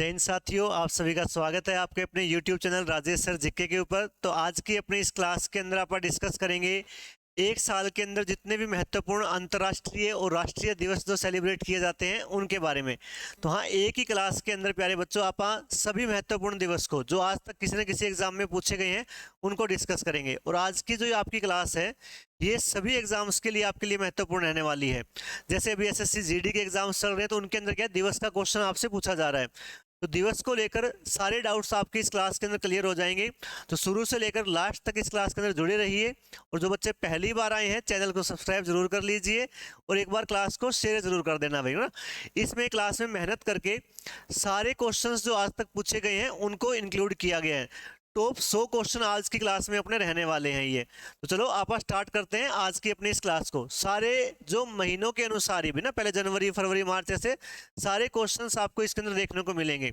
जय हिंद साथियों, आप सभी का स्वागत है आपके अपने YouTube channel Rajesh sir GK के ऊपर। तो आज की अपनी इस क्लास के अंदर आप डिस्कस करेंगे एक साल के अंदर जितने भी महत्वपूर्ण अंतर्राष्ट्रीय और राष्ट्रीय दिवस जो सेलिब्रेट किए जाते हैं उनके बारे में। तो हाँ, एक ही क्लास के अंदर प्यारे बच्चों आप सभी महत्वपूर्ण दिवस को जो आज तक किसी न किसी एग्जाम में पूछे गए हैं उनको डिस्कस करेंगे। और आज की जो आपकी क्लास है ये सभी एग्जाम्स के लिए आपके लिए महत्वपूर्ण रहने वाली है। जैसे अभी एसएससी जीडी के एग्जाम्स चल रहे हैं तो उनके अंदर क्या दिवस का क्वेश्चन आपसे पूछा जा रहा है, तो दिवस को लेकर सारे डाउट्स आपके इस क्लास के अंदर क्लियर हो जाएंगे। तो शुरू से लेकर लास्ट तक इस क्लास के अंदर जुड़े रहिए। और जो बच्चे पहली बार आए हैं चैनल को सब्सक्राइब जरूर कर लीजिए और एक बार क्लास को शेयर जरूर कर देना भाई ना। इसमें क्लास में मेहनत करके सारे क्वेश्चंस जो आज तक पूछे गए हैं उनको इंक्लूड किया गया है। टॉप 100 क्वेश्चन आज की क्लास में अपने रहने वाले हैं ये। तो चलो आप स्टार्ट करते हैं आज की अपनी इस क्लास को। सारे जो महीनों के अनुसार ही भी ना, पहले जनवरी फरवरी मार्च ऐसे सारे क्वेश्चंस आपको इसके अंदर देखने को मिलेंगे।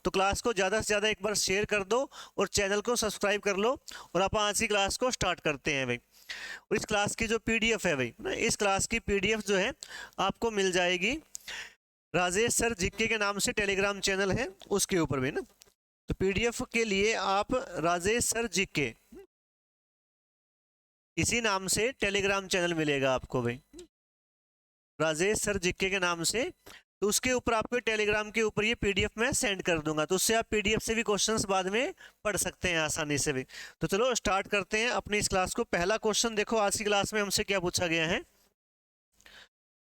तो क्लास को ज़्यादा से ज़्यादा एक बार शेयर कर दो और चैनल को सब्सक्राइब कर लो और आप आज की क्लास को स्टार्ट करते हैं भाई। और इस क्लास की जो PDF है भाई ना, इस क्लास की PDF जो है आपको मिल जाएगी राजेश सर जीके के नाम से टेलीग्राम चैनल है उसके ऊपर भी ना। तो PDF के लिए आप राजेश सर जीके इसी नाम से टेलीग्राम चैनल मिलेगा आपको भाई, राजेश सर जीके के नाम से। तो उसके ऊपर आपको टेलीग्राम के ऊपर ये PDF मैं सेंड कर दूंगा, तो उससे आप PDF से भी क्वेश्चंस बाद में पढ़ सकते हैं आसानी से भी। तो चलो स्टार्ट करते हैं अपनी इस क्लास को। पहला क्वेश्चन देखो आज की क्लास में हमसे क्या पूछा गया है।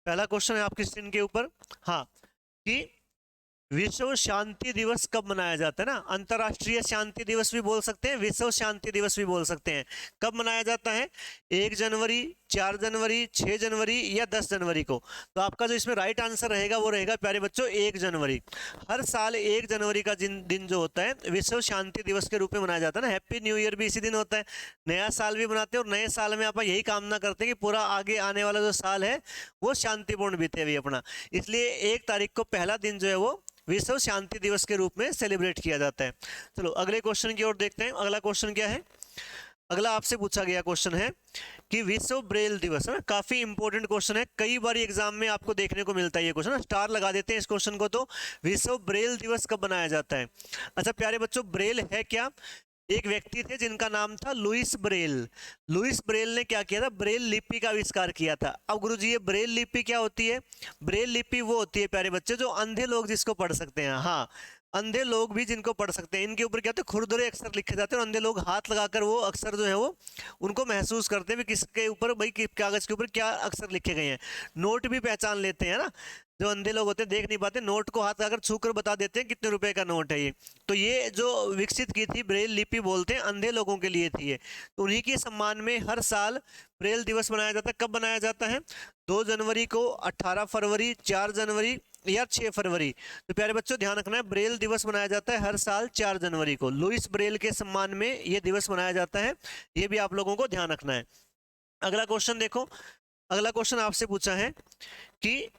पहला क्वेश्चन है आपकी स्क्रीन के ऊपर, हाँ, कि विश्व शांति दिवस कब मनाया जाता है ना। अंतर्राष्ट्रीय शांति दिवस भी बोल सकते हैं, विश्व शांति दिवस भी बोल सकते हैं। कब मनाया जाता है? 1 जनवरी, 4 जनवरी, 6 जनवरी या 10 जनवरी को। तो आपका जो इसमें राइट आंसर रहेगा वो रहेगा प्यारे बच्चों 1 जनवरी। हर साल 1 जनवरी का दिन जो होता है विश्व शांति दिवस के रूप में मनाया जाता है ना। हैप्पी न्यू ईयर भी इसी दिन होता है, नया साल भी मनाते हैं और नए साल में आप यही कामना करते हैं कि पूरा आगे आने वाला जो साल है वो शांतिपूर्ण बीते हुए अपना। इसलिए 1 तारीख को पहला दिन जो है वो विश्व शांति दिवस के रूप में सेलिब्रेट किया जाता है। चलो अगले क्वेश्चन की ओर देखते हैं। अगला क्वेश्चन क्या है? अगला आपसे पूछा गया क्वेश्चन है कि विश्व ब्रेल दिवस है ना, काफी इंपॉर्टेंट क्वेश्चन है, कई बार एग्जाम में आपको देखने को मिलता है ये क्वेश्चन। स्टार लगा देते हैं इस क्वेश्चन को। तो विश्व ब्रेल दिवस कब मनाया जाता है? अच्छा प्यारे बच्चों, ब्रेल है क्या? एक व्यक्ति थे जिनका नाम था लुइस ब्रेल। लुइस ब्रेल ने क्या किया था? ब्रेल लिपि का आविष्कार किया था। अब गुरुजी ये ब्रेल लिपि क्या होती है? ब्रेल लिपि वो होती है प्यारे बच्चे जो अंधे लोग जिसको पढ़ सकते हैं। हाँ, अंधे लोग भी जिनको पढ़ सकते हैं। इनके ऊपर क्या होता है? खुरदुरे अक्षर लिखे जाते हैं और अंधे लोग हाथ लगाकर वो अक्षर जो है वो उनको महसूस करते हैं किसके ऊपर भाई, कागज के ऊपर क्या अक्षर लिखे गए हैं। नोट भी पहचान लेते हैं ना, जो अंधे लोग होते हैं देख नहीं पाते, नोट को हाथ लगाकर छू कर बता देते हैं कितने रुपए का नोट है ये। तो ये जो विकसित की थी ब्रेल लिपि बोलते हैं अंधे लोगों के लिए थी ये। तो उन्हीं के सम्मान में हर साल ब्रेल दिवस मनाया जाता है। कब मनाया जाता है? 2 जनवरी को, 18 फरवरी, 4 जनवरी या 6 फरवरी। तो प्यारे बच्चों ध्यान रखना है, ब्रेल दिवस मनाया जाता है हर साल 4 जनवरी को। लुइस ब्रेल के सम्मान में ये दिवस मनाया जाता है, ये भी आप लोगों को ध्यान रखना है। अगला क्वेश्चन देखो। अगला क्वेश्चन आपसे पूछा है कि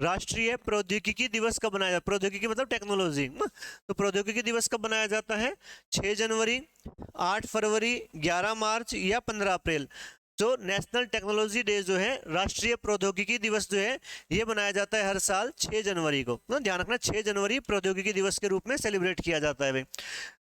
राष्ट्रीय प्रौद्योगिकी दिवस कब मनाया जाता है? प्रौद्योगिकी मतलब टेक्नोलॉजी। तो प्रौद्योगिकी दिवस कब मनाया जाता है? 6 जनवरी, 8 फरवरी, 11 मार्च या 15 अप्रैल। जो नेशनल टेक्नोलॉजी डे जो है, राष्ट्रीय प्रौद्योगिकी दिवस जो है, ये मनाया जाता है हर साल 6 जनवरी को। ध्यान रखना 6 जनवरी प्रौद्योगिकी दिवस के रूप में सेलिब्रेट किया जाता है भाई।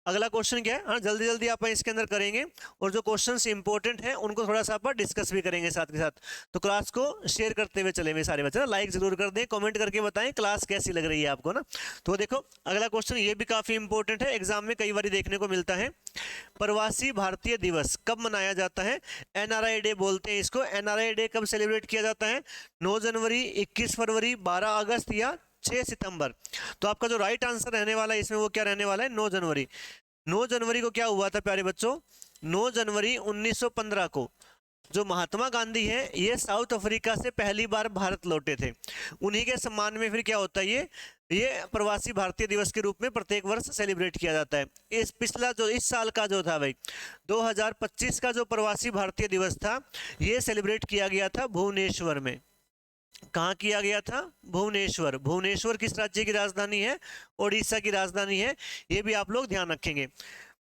अगला क्वेश्चन क्या है? हाँ, जल्दी जल्दी आप इसके अंदर करेंगे और जो क्वेश्चंस इंपॉर्टेंट हैं उनको थोड़ा सा आप डिस्कस भी करेंगे साथ के साथ। तो क्लास को शेयर करते हुए चले मेरे सारे बच्चे ना, लाइक जरूर कर दें, कमेंट करके बताएं क्लास कैसी लग रही है आपको ना। तो देखो अगला क्वेश्चन ये भी काफी इंपॉर्टेंट है, एग्जाम में कई बार देखने को मिलता है। प्रवासी भारतीय दिवस कब मनाया जाता है? NRI डे बोलते हैं इसको। NRI डे कब सेलिब्रेट किया जाता है? 9 जनवरी, 21 फरवरी, 12 अगस्त या 6 सितंबर। तो आपका जो राइट आंसर रहने वाला है इसमें वो क्या रहने वाला है? 9 जनवरी। 9 जनवरी को क्या हुआ था प्यारे बच्चों? 9 जनवरी 1915 को जो महात्मा गांधी है ये साउथ अफ्रीका से पहली बार भारत लौटे थे। उन्हीं के सम्मान में फिर क्या होता है ये प्रवासी भारतीय दिवस के रूप में प्रत्येक वर्ष सेलिब्रेट किया जाता है। इस साल का जो था भाई 2025 का जो प्रवासी भारतीय दिवस था ये सेलिब्रेट किया गया था भुवनेश्वर में। कहाँ किया गया था? भुवनेश्वर। भुवनेश्वर किस राज्य की राजधानी है? ओडिशा की राजधानी है। ये भी आप लोग ध्यान रखेंगे।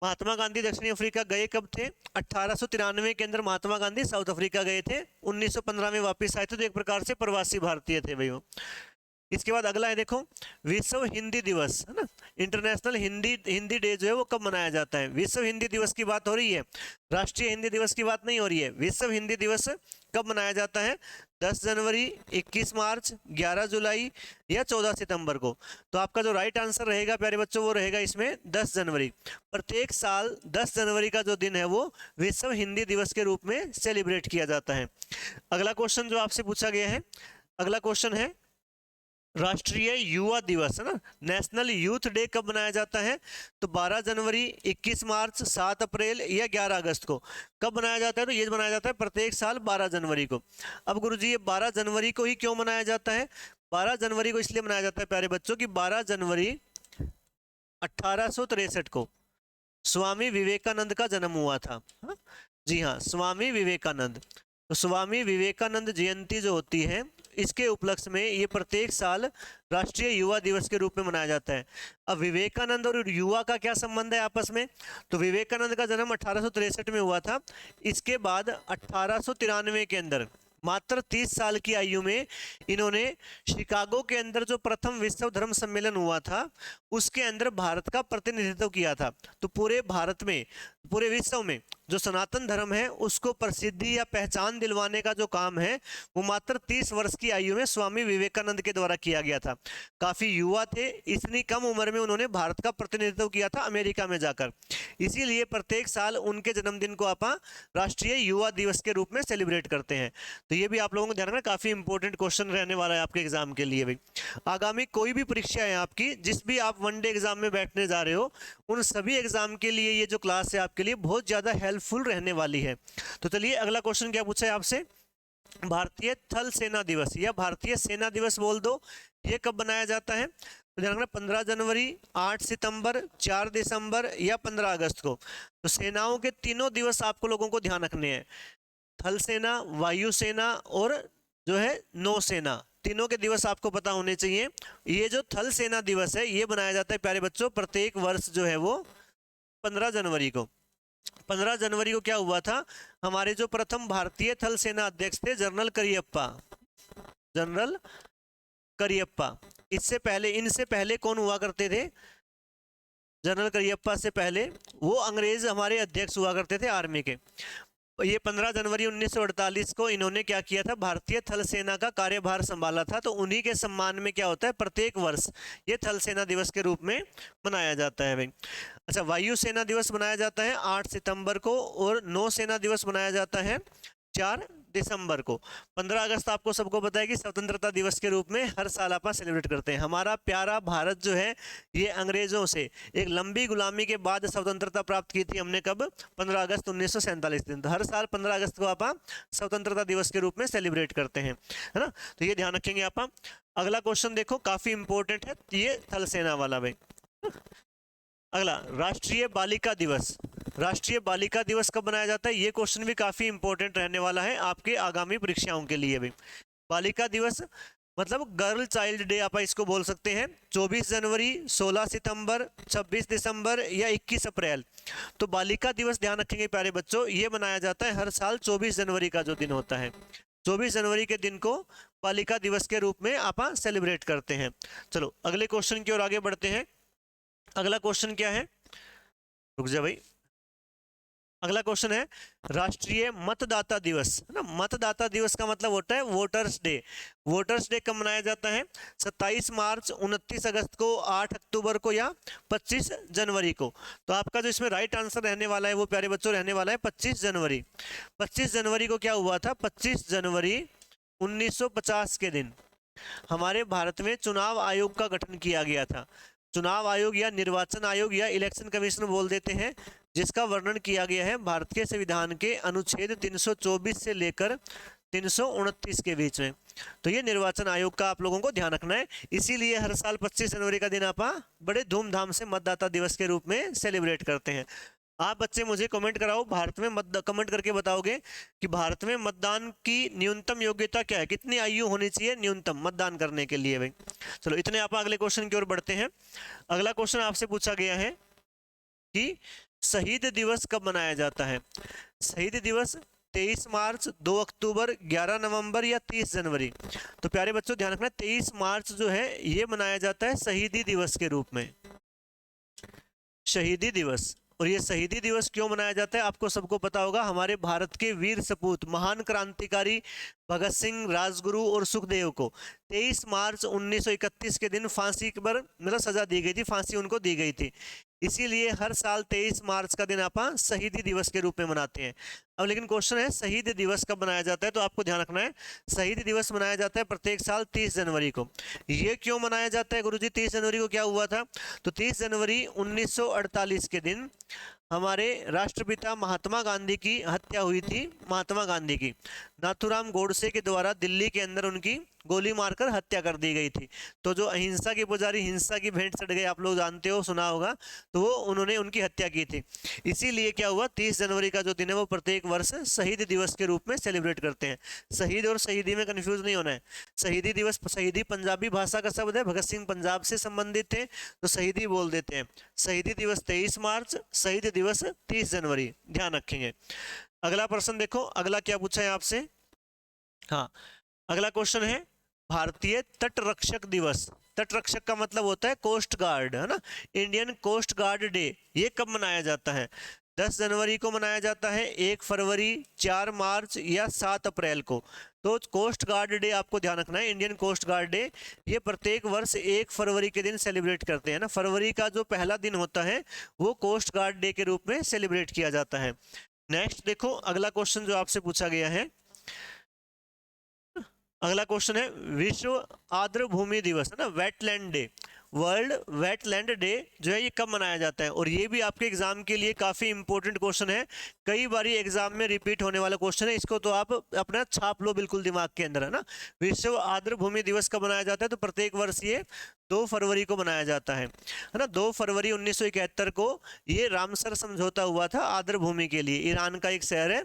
महात्मा गांधी दक्षिण अफ्रीका गए कब थे? 1893 के अंदर महात्मा गांधी साउथ अफ्रीका गए थे, 1915 में वापस आए थे। तो एक प्रकार से प्रवासी भारतीय थे भाई वो। इसके बाद अगला है देखो, विश्व हिंदी दिवस है ना, इंटरनेशनल हिंदी डे जो है वो कब मनाया जाता है। विश्व हिंदी दिवस की बात हो रही है, राष्ट्रीय हिंदी दिवस की बात नहीं हो रही है। विश्व हिंदी दिवस कब मनाया जाता है? 10 जनवरी, 21 मार्च, 11 जुलाई या 14 सितंबर को। तो आपका जो राइट आंसर रहेगा प्यारे बच्चों वो रहेगा इसमें 10 जनवरी। प्रत्येक साल 10 जनवरी का जो दिन है वो विश्व हिंदी दिवस के रूप में सेलिब्रेट किया जाता है। अगला क्वेश्चन जो आपसे पूछा गया है, अगला क्वेश्चन है राष्ट्रीय युवा दिवस है ना, नेशनल यूथ डे कब मनाया जाता है? तो 12 जनवरी, 21 मार्च, 7 अप्रैल या 11 अगस्त को। कब मनाया जाता है? तो ये मनाया जाता है प्रत्येक साल 12 जनवरी को। अब गुरुजी ये 12 जनवरी को ही क्यों मनाया जाता है? 12 जनवरी को इसलिए मनाया जाता है प्यारे बच्चों कि 12 जनवरी 1863 को स्वामी विवेकानंद का जन्म हुआ था। हा? जी हाँ, स्वामी विवेकानंद। तो स्वामी विवेकानंद जयंती जो होती है इसके उपलक्ष्य में ये प्रत्येक साल राष्ट्रीय युवा दिवस के रूप में मनाया जाता है। अब विवेकानंद और युवा का क्या संबंध है आपस में? तो विवेकानंद का जन्म 1863 में हुआ था। इसके बाद 1893 के अंदर मात्र 30 साल की आयु में इन्होंने शिकागो के अंदर जो प्रथम विश्व धर्म सम्मेलन हुआ था उसके अंदर भारत का प्रतिनिधित्व किया था। तो पूरे भारत में, पूरे विश्व में जो सनातन धर्म है उसको प्रसिद्धि या पहचान दिलवाने का जो काम है वो मात्र 30 वर्ष की आयु में स्वामी विवेकानंद के द्वारा किया गया था। काफी युवा थे, इतनी कम उम्र में उन्होंने भारत का प्रतिनिधित्व किया था अमेरिका में जाकर। इसीलिए प्रत्येक साल उनके जन्मदिन को आप राष्ट्रीय युवा दिवस के रूप में सेलिब्रेट करते हैं। तो ये भी आप लोगों को ध्यान रखना, काफी इंपॉर्टेंट क्वेश्चन रहने वाला है आपके एग्जाम के लिए भी। आगामी कोई भी परीक्षा है आपकी, जिस भी आप वनडे एग्जाम में बैठने जा रहे हो, उन सभी एग्जाम के लिए ये जो क्लास है आपके लिए बहुत ज्यादा हेल्पफुल रहने वाली है। तो चलिए अगला क्वेश्चन क्या पूछा है आपसे, भारतीय थल सेना दिवस या भारतीय सेना दिवस बोल दो, ये कब बनाया जाता है? तो ध्यान रखना 15 जनवरी, 8 सितंबर, 4 दिसंबर या 15 अगस्त को। तो सेनाओं के तीनों दिवस आपको लोगों को ध्यान रखने हैं, थल सेना, वायु सेना और जो है नौसेना, तीनों के दिवस आपको पता होने चाहिए। ये जो थल सेना दिवस है ये बनाया जाता है प्यारे बच्चों प्रत्येक वर्ष जो है वो 15 जनवरी को। 15 जनवरी को क्या हुआ था, हमारे जो प्रथम भारतीय थल सेना अध्यक्ष थे जनरल करियप्पा, जनरल करियप्पा, इससे पहले, इनसे पहले कौन हुआ करते थे? जनरल करियप्पा से पहले वो अंग्रेज हमारे अध्यक्ष हुआ करते थे आर्मी के। ये 15 जनवरी 1948 को इन्होंने क्या किया था, भारतीय थल सेना का कार्यभार संभाला था। तो उन्हीं के सम्मान में क्या होता है, प्रत्येक वर्ष ये थल सेना दिवस के रूप में मनाया जाता है भाई। अच्छा, वायु सेना दिवस मनाया जाता है 8 सितंबर को और नौ सेना दिवस मनाया जाता है 4 दिसंबर को। 15 अगस्त आपको सबको पता है कि स्वतंत्रता दिवस के रूप में हर साल आप सेलिब्रेट करते हैं। हमारा प्यारा भारत जो है ये अंग्रेजों से एक लंबी गुलामी के बाद स्वतंत्रता प्राप्त की थी हमने, कब? 15 अगस्त 1947 दिन। तो हर साल 15 अगस्त को आप स्वतंत्रता दिवस के रूप में सेलिब्रेट करते हैं, है ना। तो ये ध्यान रखेंगे आप। अगला क्वेश्चन देखो, काफी इंपॉर्टेंट है ये थल सेना वाला भाई। अगला, राष्ट्रीय बालिका दिवस। राष्ट्रीय बालिका दिवस कब मनाया जाता है? ये क्वेश्चन भी काफी इंपॉर्टेंट रहने वाला है आपके आगामी परीक्षाओं के लिए भी। बालिका दिवस मतलब गर्ल चाइल्ड डे आप इसको बोल सकते हैं। 24 जनवरी, 16 सितंबर, 26 दिसंबर या 21 अप्रैल। तो बालिका दिवस ध्यान रखेंगे प्यारे बच्चों, ये मनाया जाता है हर साल 24 जनवरी का जो दिन होता है, 24 जनवरी के दिन को बालिका दिवस के रूप में आप सेलिब्रेट करते हैं। चलो अगले क्वेश्चन की ओर आगे बढ़ते हैं। अगला क्वेश्चन क्या है, रुक जा भाई। अगला क्वेश्चन है राष्ट्रीय मतदाता दिवस, है ना। मतदाता दिवस का मतलब होता है वोटर्स डे। वोटर्स डे कब मनाया जाता है? 27 मार्च, 29 अगस्त को, 8 अक्टूबर को या 25 जनवरी को। तो आपका जो इसमें राइट आंसर रहने वाला है वो प्यारे बच्चों रहने वाला है 25 जनवरी। 25 जनवरी को क्या हुआ था? 25 जनवरी 1950 के दिन हमारे भारत में चुनाव आयोग का गठन किया गया था। चुनाव आयोग या निर्वाचन आयोग या इलेक्शन कमीशन बोल देते हैं, जिसका वर्णन किया गया है भारतीय संविधान के अनुच्छेद 324 से लेकर 329 के बीच में। तो ये निर्वाचन आयोग का आप लोगों को ध्यान रखना है। इसीलिए हर साल 25 जनवरी का दिन आप बड़े धूमधाम से मतदाता दिवस के रूप में सेलिब्रेट करते हैं। आप बच्चे मुझे कमेंट कराओ, भारत में कमेंट करके बताओगे कि भारत में मतदान की न्यूनतम योग्यता क्या है, कितनी आयु होनी चाहिए न्यूनतम मतदान करने के लिए भाई। चलो इतने आप अगले क्वेश्चन की ओर बढ़ते हैं। अगला क्वेश्चन आपसे पूछा गया है कि शहीद दिवस कब मनाया जाता है? शहीद दिवस 23 मार्च, 2 अक्टूबर, 11 नवंबर या 30 जनवरी। तो प्यारे बच्चों ध्यान रखना 23 मार्च जो है ये मनाया जाता है शहीदी दिवस के रूप में, शहीदी दिवस। और ये शहीदी दिवस क्यों मनाया जाता है आपको सबको पता होगा, हमारे भारत के वीर सपूत महान क्रांतिकारी भगत सिंह, राजगुरु और सुखदेव को 23 मार्च 1931 के दिन फांसी पर मतलब सजा दी गई थी, फांसी उनको दी गई थी। इसीलिए हर साल 23 मार्च का दिन आप शहीदी दिवस के रूप में मनाते हैं। अब लेकिन क्वेश्चन है शहीद दिवस कब मनाया जाता है, तो आपको ध्यान रखना है शहीद दिवस मनाया जाता है प्रत्येक साल 30 जनवरी को। ये क्यों मनाया जाता है गुरुजी, 30 जनवरी को क्या हुआ था, तो 30 जनवरी 1948 के दिन हमारे राष्ट्रपिता महात्मा गांधी की हत्या हुई थी। महात्मा गांधी की नाथूराम गोडसे के द्वारा दिल्ली के अंदर उनकी गोली मारकर हत्या कर दी गई थी। तो जो अहिंसा के पुजारी हिंसा की भेंट चढ़ गए, आप लोग जानते हो, सुना होगा, तो वो उन्होंने उनकी हत्या की थी। इसीलिए क्या हुआ 30 जनवरी का जो दिन है वो प्रत्येक वर्ष शहीद दिवस के रूप में सेलिब्रेट करते हैं। शहीद और शहीदी में कंफ्यूज नहीं होना है। शहीदी दिवस, शहीदी पंजाबी भाषा का शब्द है, भगत सिंह पंजाब से संबंधित थे तो शहीदी बोल देते हैं। शहीदी दिवस 23 मार्च, शहीद दिवस 30 जनवरी, ध्यान रखेंगे। अगला प्रश्न देखो, अगला क्या पूछा है आपसे। हाँ, अगला क्वेश्चन है भारतीय तटरक्षक दिवस। तटरक्षक का मतलब होता है कोस्ट गार्ड, है ना। इंडियन कोस्ट गार्ड डे ये कब मनाया जाता है, 10 जनवरी को मनाया जाता है, 1 फरवरी, 4 मार्च या 7 अप्रैल को। तो कोस्ट गार्ड डे आपको ध्यान रखना है, इंडियन कोस्ट गार्ड डे ये प्रत्येक वर्ष 1 फरवरी के दिन सेलिब्रेट करते हैं ना। फरवरी का जो पहला दिन होता है वो कोस्ट गार्ड डे के रूप में सेलिब्रेट किया जाता है। नेक्स्ट देखो, अगला क्वेश्चन जो आपसे पूछा गया है, अगला क्वेश्चन है विश्व आर्द्र भूमि दिवस, है ना, wetland day. World wetland day जो है ये कब मनाया जाता है, और ये भी आपके एग्जाम के लिए काफी इंपॉर्टेंट क्वेश्चन है, कई बारी एग्जाम में रिपीट होने वाला क्वेश्चन है। इसको तो आप अपना छाप लो बिल्कुल दिमाग के अंदर, है ना। विश्व आर्द्र भूमि दिवस कब मनाया जाता है, तो प्रत्येक वर्ष ये 2 फरवरी को मनाया जाता है ना। 2 फरवरी 1971 को ये रामसर समझौता हुआ था आर्द्र भूमि के लिए। ईरान का एक शहर है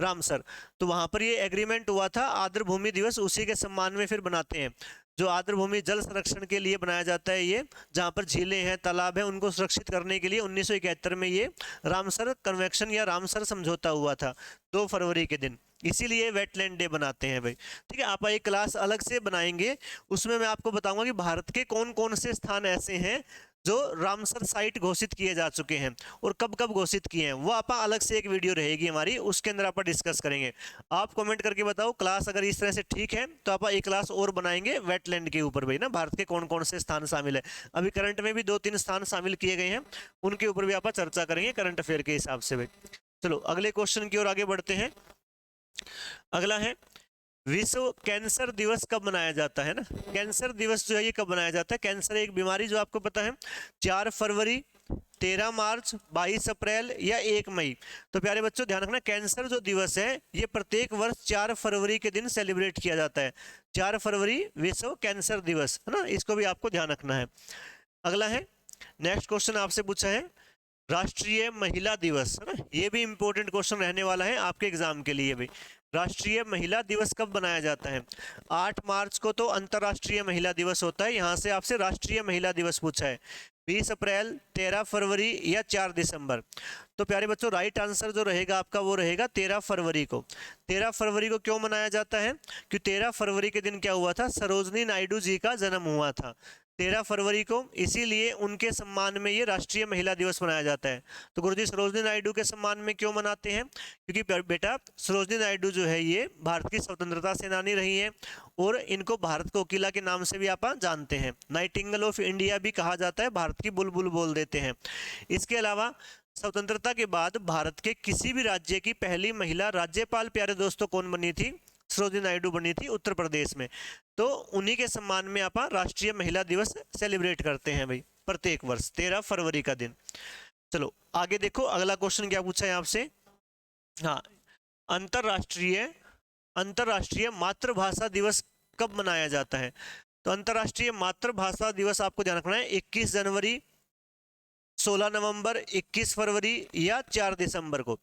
रामसर, तो वहां पर ये एग्रीमेंट हुआ था। आर्द्र भूमि दिवस उसी के सम्मान में फिर बनाते हैं। जो आर्द्र भूमि जल संरक्षण के लिए बनाया जाता है, ये जहाँ पर झीलें हैं, तालाब हैं, उनको सुरक्षित करने के लिए 1971 में ये रामसर कन्वेंशन या रामसर समझौता हुआ था 2 फरवरी के दिन। इसीलिए वेटलैंड डे बनाते हैं भाई। ठीक है, आप एक क्लास अलग से बनाएंगे, उसमें मैं आपको बताऊंगा कि भारत के कौन कौन से स्थान ऐसे हैं जो रामसर साइट घोषित किए जा चुके हैं और कब कब घोषित किए हैं, वो आप अलग से एक वीडियो रहेगी हमारी, उसके अंदर आप डिस्कस करेंगे। आप कमेंट करके बताओ क्लास अगर इस तरह से ठीक है तो आप एक क्लास और बनाएंगे वेटलैंड के ऊपर भाई ना, भारत के कौन कौन से स्थान शामिल है। अभी करंट में भी 2-3 स्थान शामिल किए गए हैं, उनके ऊपर भी आप चर्चा करेंगे करंट अफेयर के हिसाब से भाई। चलो अगले क्वेश्चन की ओर आगे बढ़ते हैं। अगला है विश्व कैंसर दिवस कब मनाया जाता है ना। कैंसर दिवस जो है ये कब मनाया जाता है, कैंसर एक बीमारी जो आपको पता है, 4 फरवरी, 13 मार्च, 22 अप्रैल या 1 मई। तो प्यारे बच्चों ध्यान रखना, कैंसर जो दिवस है ये प्रत्येक वर्ष 4 फरवरी के दिन सेलिब्रेट किया जाता है। 4 फरवरी विश्व कैंसर दिवस, है ना, इसको भी आपको ध्यान रखना है। अगला है, नेक्स्ट क्वेश्चन आपसे पूछा है राष्ट्रीय महिला दिवस, है ना। ये भी इंपॉर्टेंट क्वेश्चन रहने वाला है आपके एग्जाम के लिए भी। राष्ट्रीय महिला दिवस कब मनाया जाता है, 8 मार्च को तो अंतर्राष्ट्रीय महिला दिवस होता है, यहाँ से आपसे राष्ट्रीय महिला दिवस पूछा है। 20 अप्रैल, 13 फरवरी या 4 दिसंबर। तो प्यारे बच्चों राइट आंसर जो रहेगा आपका वो रहेगा 13 फरवरी को। 13 फरवरी को क्यों मनाया जाता है, क्योंकि 13 फरवरी के दिन क्या हुआ था, सरोजनी नायडू जी का जन्म हुआ था 13 फरवरी को, इसीलिए उनके सम्मान में ये राष्ट्रीय महिला दिवस मनाया जाता है। तो गुरुजी सरोजनी नायडू के सम्मान में क्यों मनाते हैं, क्योंकि बेटा सरोजनी नायडू जो है ये भारत की स्वतंत्रता सेनानी रही है और इनको भारत कोकिला के नाम से भी आप जानते हैं। नाइटिंगेल ऑफ इंडिया भी कहा जाता है, भारत की बुलबुल बोल देते हैं। इसके अलावा स्वतंत्रता के बाद भारत के किसी भी राज्य की पहली महिला राज्यपाल प्यारे दोस्तों कौन बनी थी, सरोजिनी नायडू बनी थी उत्तर प्रदेश में। तो उन्हीं के सम्मान में आप राष्ट्रीय महिला दिवस सेलिब्रेट करते हैं भाई प्रत्येक वर्ष 13 फरवरी का दिन। चलो आगे देखो, अगला क्वेश्चन क्या पूछा है आपसे। हाँ, अंतरराष्ट्रीय मातृभाषा दिवस कब मनाया जाता है। तो अंतरराष्ट्रीय मातृभाषा दिवस आपको ध्यान रखना है 21 जनवरी, 16 नवंबर, 21 फरवरी या 4 दिसंबर को।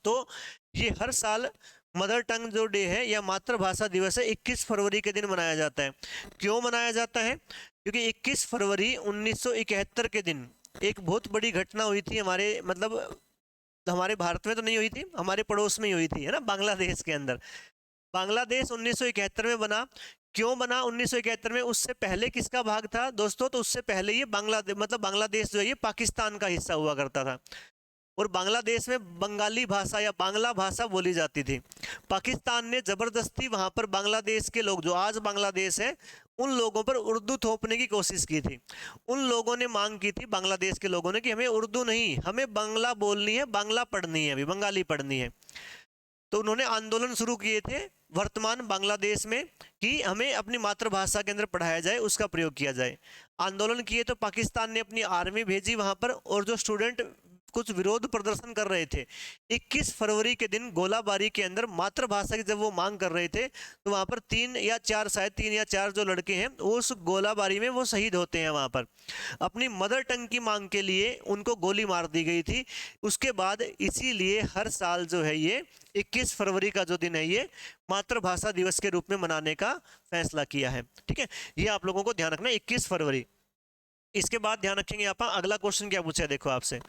तो ये हर साल मदर टंग जो डे है या मातृभाषा दिवस है 21 फरवरी के दिन मनाया जाता है। क्यों मनाया जाता है, क्योंकि 21 फरवरी 1971 के दिन एक बहुत बड़ी घटना हुई थी हमारे मतलब हमारे भारत में तो नहीं हुई थी, हमारे पड़ोस में ही हुई थी, है ना, बांग्लादेश के अंदर। बांग्लादेश 1971 में बना। क्यों बना 1971 में? उससे पहले किसका भाग था दोस्तों? तो उससे पहले ये बांग्लादेश, मतलब बांग्लादेश जो है ये पाकिस्तान का हिस्सा हुआ करता था, और बांग्लादेश में बंगाली भाषा या बांग्ला भाषा बोली जाती थी। पाकिस्तान ने जबरदस्ती वहां पर बांग्लादेश के लोग, जो आज बांग्लादेश है, उन लोगों पर उर्दू थोपने की कोशिश की थी। उन लोगों ने मांग की थी, बांग्लादेश के लोगों ने, कि हमें उर्दू नहीं, हमें बांग्ला बोलनी है, बांग्ला पढ़नी है, अभी बंगाली पढ़नी है। तो उन्होंने आंदोलन शुरू किए थे वर्तमान बांग्लादेश में कि हमें अपनी मातृभाषा के अंदर पढ़ाया जाए, उसका प्रयोग किया जाए। आंदोलन किए तो पाकिस्तान ने अपनी आर्मी भेजी वहां पर, और जो स्टूडेंट कुछ विरोध प्रदर्शन कर रहे थे, 21 फरवरी के दिन गोलाबारी के अंदर मातृभाषा की जब वो मांग कर रहे थे, तो वहां पर 3 या 4, शायद 3 या 4 जो लड़के हैं वो उस गोलाबारी में वो शहीद होते हैं वहां पर। अपनी मदर टंग की मांग के लिए उनको गोली मार दी गई थी। उसके बाद इसीलिए हर साल जो है ये 21 फरवरी का जो दिन है ये मातृभाषा दिवस के रूप में मनाने का फैसला किया है। ठीक है, ये आप लोगों को ध्यान रखना, 21 फरवरी। इसके बाद ध्यान रखेंगे आप, अगला क्वेश्चन क्या पूछा है देखो आपसे,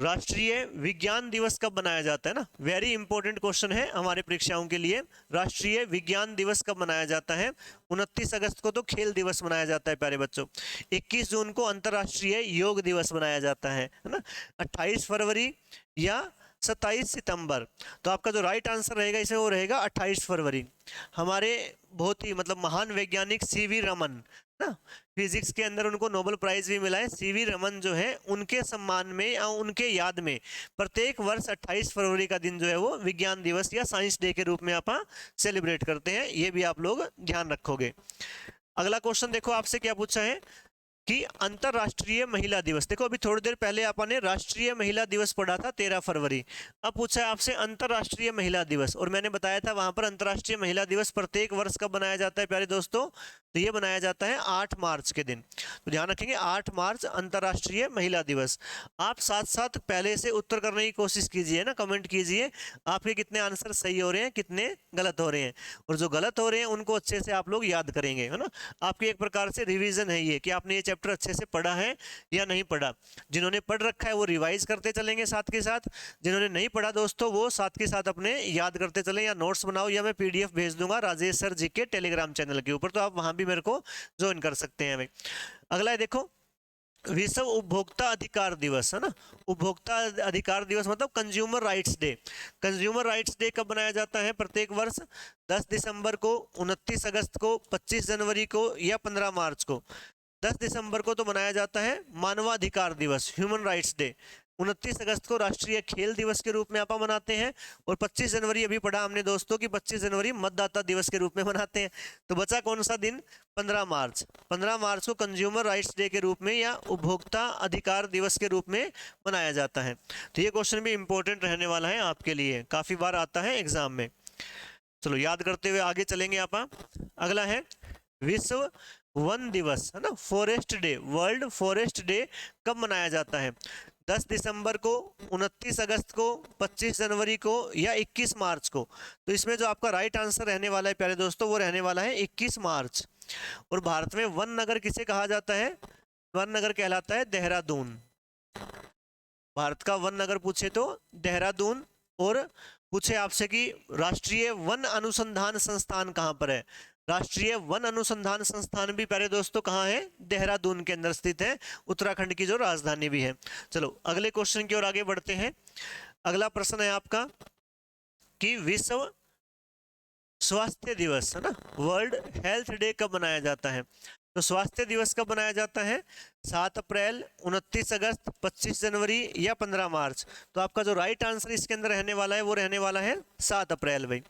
राष्ट्रीय विज्ञान दिवस कब मनाया जाता है ना? वेरी इंपॉर्टेंट क्वेश्चन है हमारे परीक्षाओं के लिए। राष्ट्रीय विज्ञान दिवस कब मनाया जाता है? 29 अगस्त को तो खेल दिवस मनाया जाता है प्यारे बच्चों। 21 जून को अंतर्राष्ट्रीय योग दिवस मनाया जाता है ना? 28 फरवरी या 27 सितंबर? तो आपका जो राइट आंसर रहेगा इसमें वो रहेगा 28 फरवरी। हमारे बहुत ही मतलब महान वैज्ञानिक सीवी रमन ना, फिजिक्स के अंदर उनको नोबेल प्राइज भी मिला है। सीवी रमन जो है उनके सम्मान में या उनके याद में प्रत्येक वर्ष 28 फरवरी का दिन जो है वो विज्ञान दिवस या साइंस डे के रूप में आप सेलिब्रेट करते हैं। ये भी आप लोग ध्यान रखोगे। अगला क्वेश्चन देखो आपसे क्या पूछा है कि अंतरराष्ट्रीय महिला दिवस। देखो अभी थोड़ी देर पहले आपने राष्ट्रीय महिला दिवस पढ़ा था 13 फरवरी। अब पूछा है आपसे अंतरराष्ट्रीय महिला दिवस, और मैंने बताया था वहां पर अंतरराष्ट्रीय महिला दिवस प्रत्येक वर्ष कब बनाया जाता है प्यारे दोस्तों? तो ये बनाया जाता है 8 मार्च के दिन। तो ध्यान रखेंगे 8 मार्च अंतरराष्ट्रीय महिला दिवस। आप साथ साथ पहले से उत्तर करने की कोशिश कीजिए ना, कमेंट कीजिए आपके कितने आंसर सही हो रहे हैं, कितने गलत हो रहे हैं, और जो गलत हो रहे हैं उनको अच्छे से आप लोग याद करेंगे, है ना। आपकी एक प्रकार से रिवीजन है ये कि आपने ये चैप्टर अच्छे से पढ़ा है या नहीं पढ़ा। जिन्होंने पढ़ रखा है वो रिवाइज करते चलेंगे साथ के साथ, जिन्होंने नहीं पढ़ा दोस्तों वो साथ के साथ अपने याद करते चलें, या नोट्स बनाओ, या मैं पीडीएफ भेज दूंगा राजेश सर जी के टेलीग्राम चैनल के ऊपर, तो आप वहां भी मेरे को ज्वाइन कर सकते हैं भाई। अगला है देखो विश्व उपभोक्ता अधिकार दिवस, है ना। उपभोक्ता अधिकार दिवस मतलब consumer rights day. Consumer rights day कब मनाया जाता है प्रत्येक वर्ष? 10 दिसंबर को, 29 अगस्त को, 25 जनवरी को या 15 मार्च को? 10 दिसंबर को तो मनाया जाता है मानवाधिकार दिवस, ह्यूमन राइट्स डे। 29 अगस्त को राष्ट्रीय खेल दिवस के रूप में आप मनाते हैं, और 25 जनवरी अभी पढ़ा हमने दोस्तों कि 25 जनवरी मतदाता दिवस के रूप में मनाते हैं। तो बचा कौन सा दिन? 15 मार्च। 15 मार्च को कंज्यूमर राइट्स डे के रूप में या उपभोक्ता अधिकार दिवस के रूप में मनाया जाता है। तो ये क्वेश्चन भी इंपॉर्टेंट रहने वाला है आपके लिए, काफी बार आता है एग्जाम में। चलो याद करते हुए आगे चलेंगे आप। अगला है विश्व वन दिवस, है ना, forest day. World forest day कब मनाया जाता है? 10 दिसंबर को, 29 अगस्त को, 25 जनवरी को या 21 मार्च को? तो इसमें जो आपका राइट आंसर रहने वाला है प्यारे दोस्तों वो रहने वाला है 21 मार्च। और भारत में वन नगर किसे कहा जाता है? वन नगर कहलाता है देहरादून। भारत का वन नगर पूछे तो देहरादून। और पूछे आपसे कि राष्ट्रीय वन अनुसंधान संस्थान कहाँ पर है? राष्ट्रीय वन अनुसंधान संस्थान भी प्यारे दोस्तों कहाँ है? देहरादून के अंदर स्थित है, उत्तराखंड की जो राजधानी भी है। चलो अगले क्वेश्चन की ओर आगे बढ़ते हैं। अगला प्रश्न है आपका कि विश्व स्वास्थ्य दिवस, है ना, वर्ल्ड हेल्थ डे कब मनाया जाता है? तो स्वास्थ्य दिवस कब मनाया जाता है? 7 अप्रैल, 29 अगस्त, 25 जनवरी या 15 मार्च? तो आपका जो राइट आंसर इसके अंदर रहने वाला है वो रहने वाला है 7 अप्रैल भाई।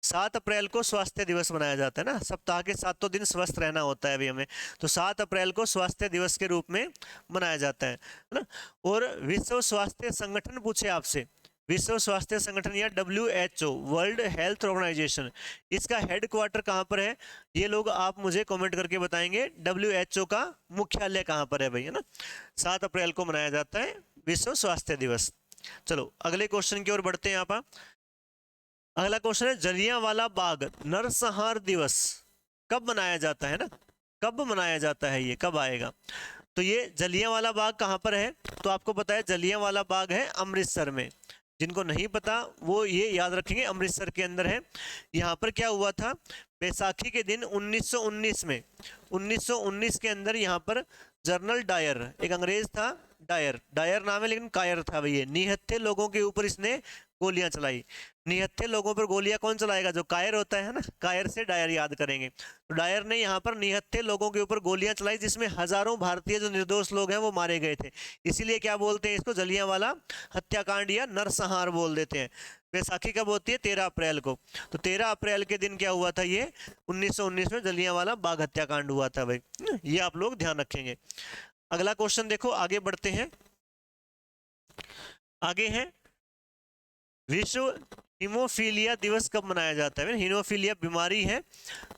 7 अप्रैल को स्वास्थ्य दिवस मनाया जाता है ना, सप्ताह के 7 दिन स्वस्थ रहना होता है अभी हमें, तो 7 अप्रैल को स्वास्थ्य दिवस के रूप में मनाया जाता है ना। और विश्व स्वास्थ्य संगठन पूछे आपसे, विश्व स्वास्थ्य संगठन या WHO, वर्ल्ड हेल्थ ऑर्गेनाइजेशन, इसका हेडक्वार्टर कहाँ पर है? ये लोग आप मुझे कमेंट करके बताएंगे WHO का मुख्यालय कहाँ पर है भाई, है ना। 7 अप्रैल को मनाया जाता है विश्व स्वास्थ्य दिवस। चलो अगले क्वेश्चन की ओर बढ़ते हैं आप। अगला क्वेश्चन है जलियांवाला बाग नरसंहार दिवस कब मनाया जाता है ना, कब मनाया जाता है, ये कब आएगा? तो ये जलियांवाला बाग कहाँ पर है, तो आपको पता है जलियांवाला बाग है अमृतसर में। जिनको नहीं पता वो ये याद रखेंगे, अमृतसर के अंदर है। यहाँ पर क्या हुआ था, बैसाखी के दिन 1919 में, 1919 के अंदर यहाँ पर जनरल डायर, एक अंग्रेज था, डायर नाम है लेकिन कायर था भैया, निहत्थे लोगों के ऊपर इसने गोलियां चलाई। निहत्थे लोगों पर गोलियां कौन चलाएगा, जो कायर होता है ना, कायर से डायर याद करेंगे। तो डायर ने यहाँ पर निहत्थे लोगों के ऊपर गोलियां चलाई, जिसमें हजारों भारतीय जो निर्दोष लोग हैं वो मारे गए थे। इसीलिए क्या बोलते हैं इसको, जलियांवाला हत्याकांड या नरसंहार बोल देते हैं। बैसाखी कब होती है, 13 अप्रैल को। तो 13 अप्रैल के दिन क्या हुआ था, ये 1919 में जलियांवाला बाग हत्याकांड हुआ था भाई, ये आप लोग ध्यान रखेंगे। अगला क्वेश्चन देखो, आगे बढ़ते हैं। आगे है विश्व हीमोफीलिया दिवस कब मनाया जाता है। हीमोफीलिया बीमारी है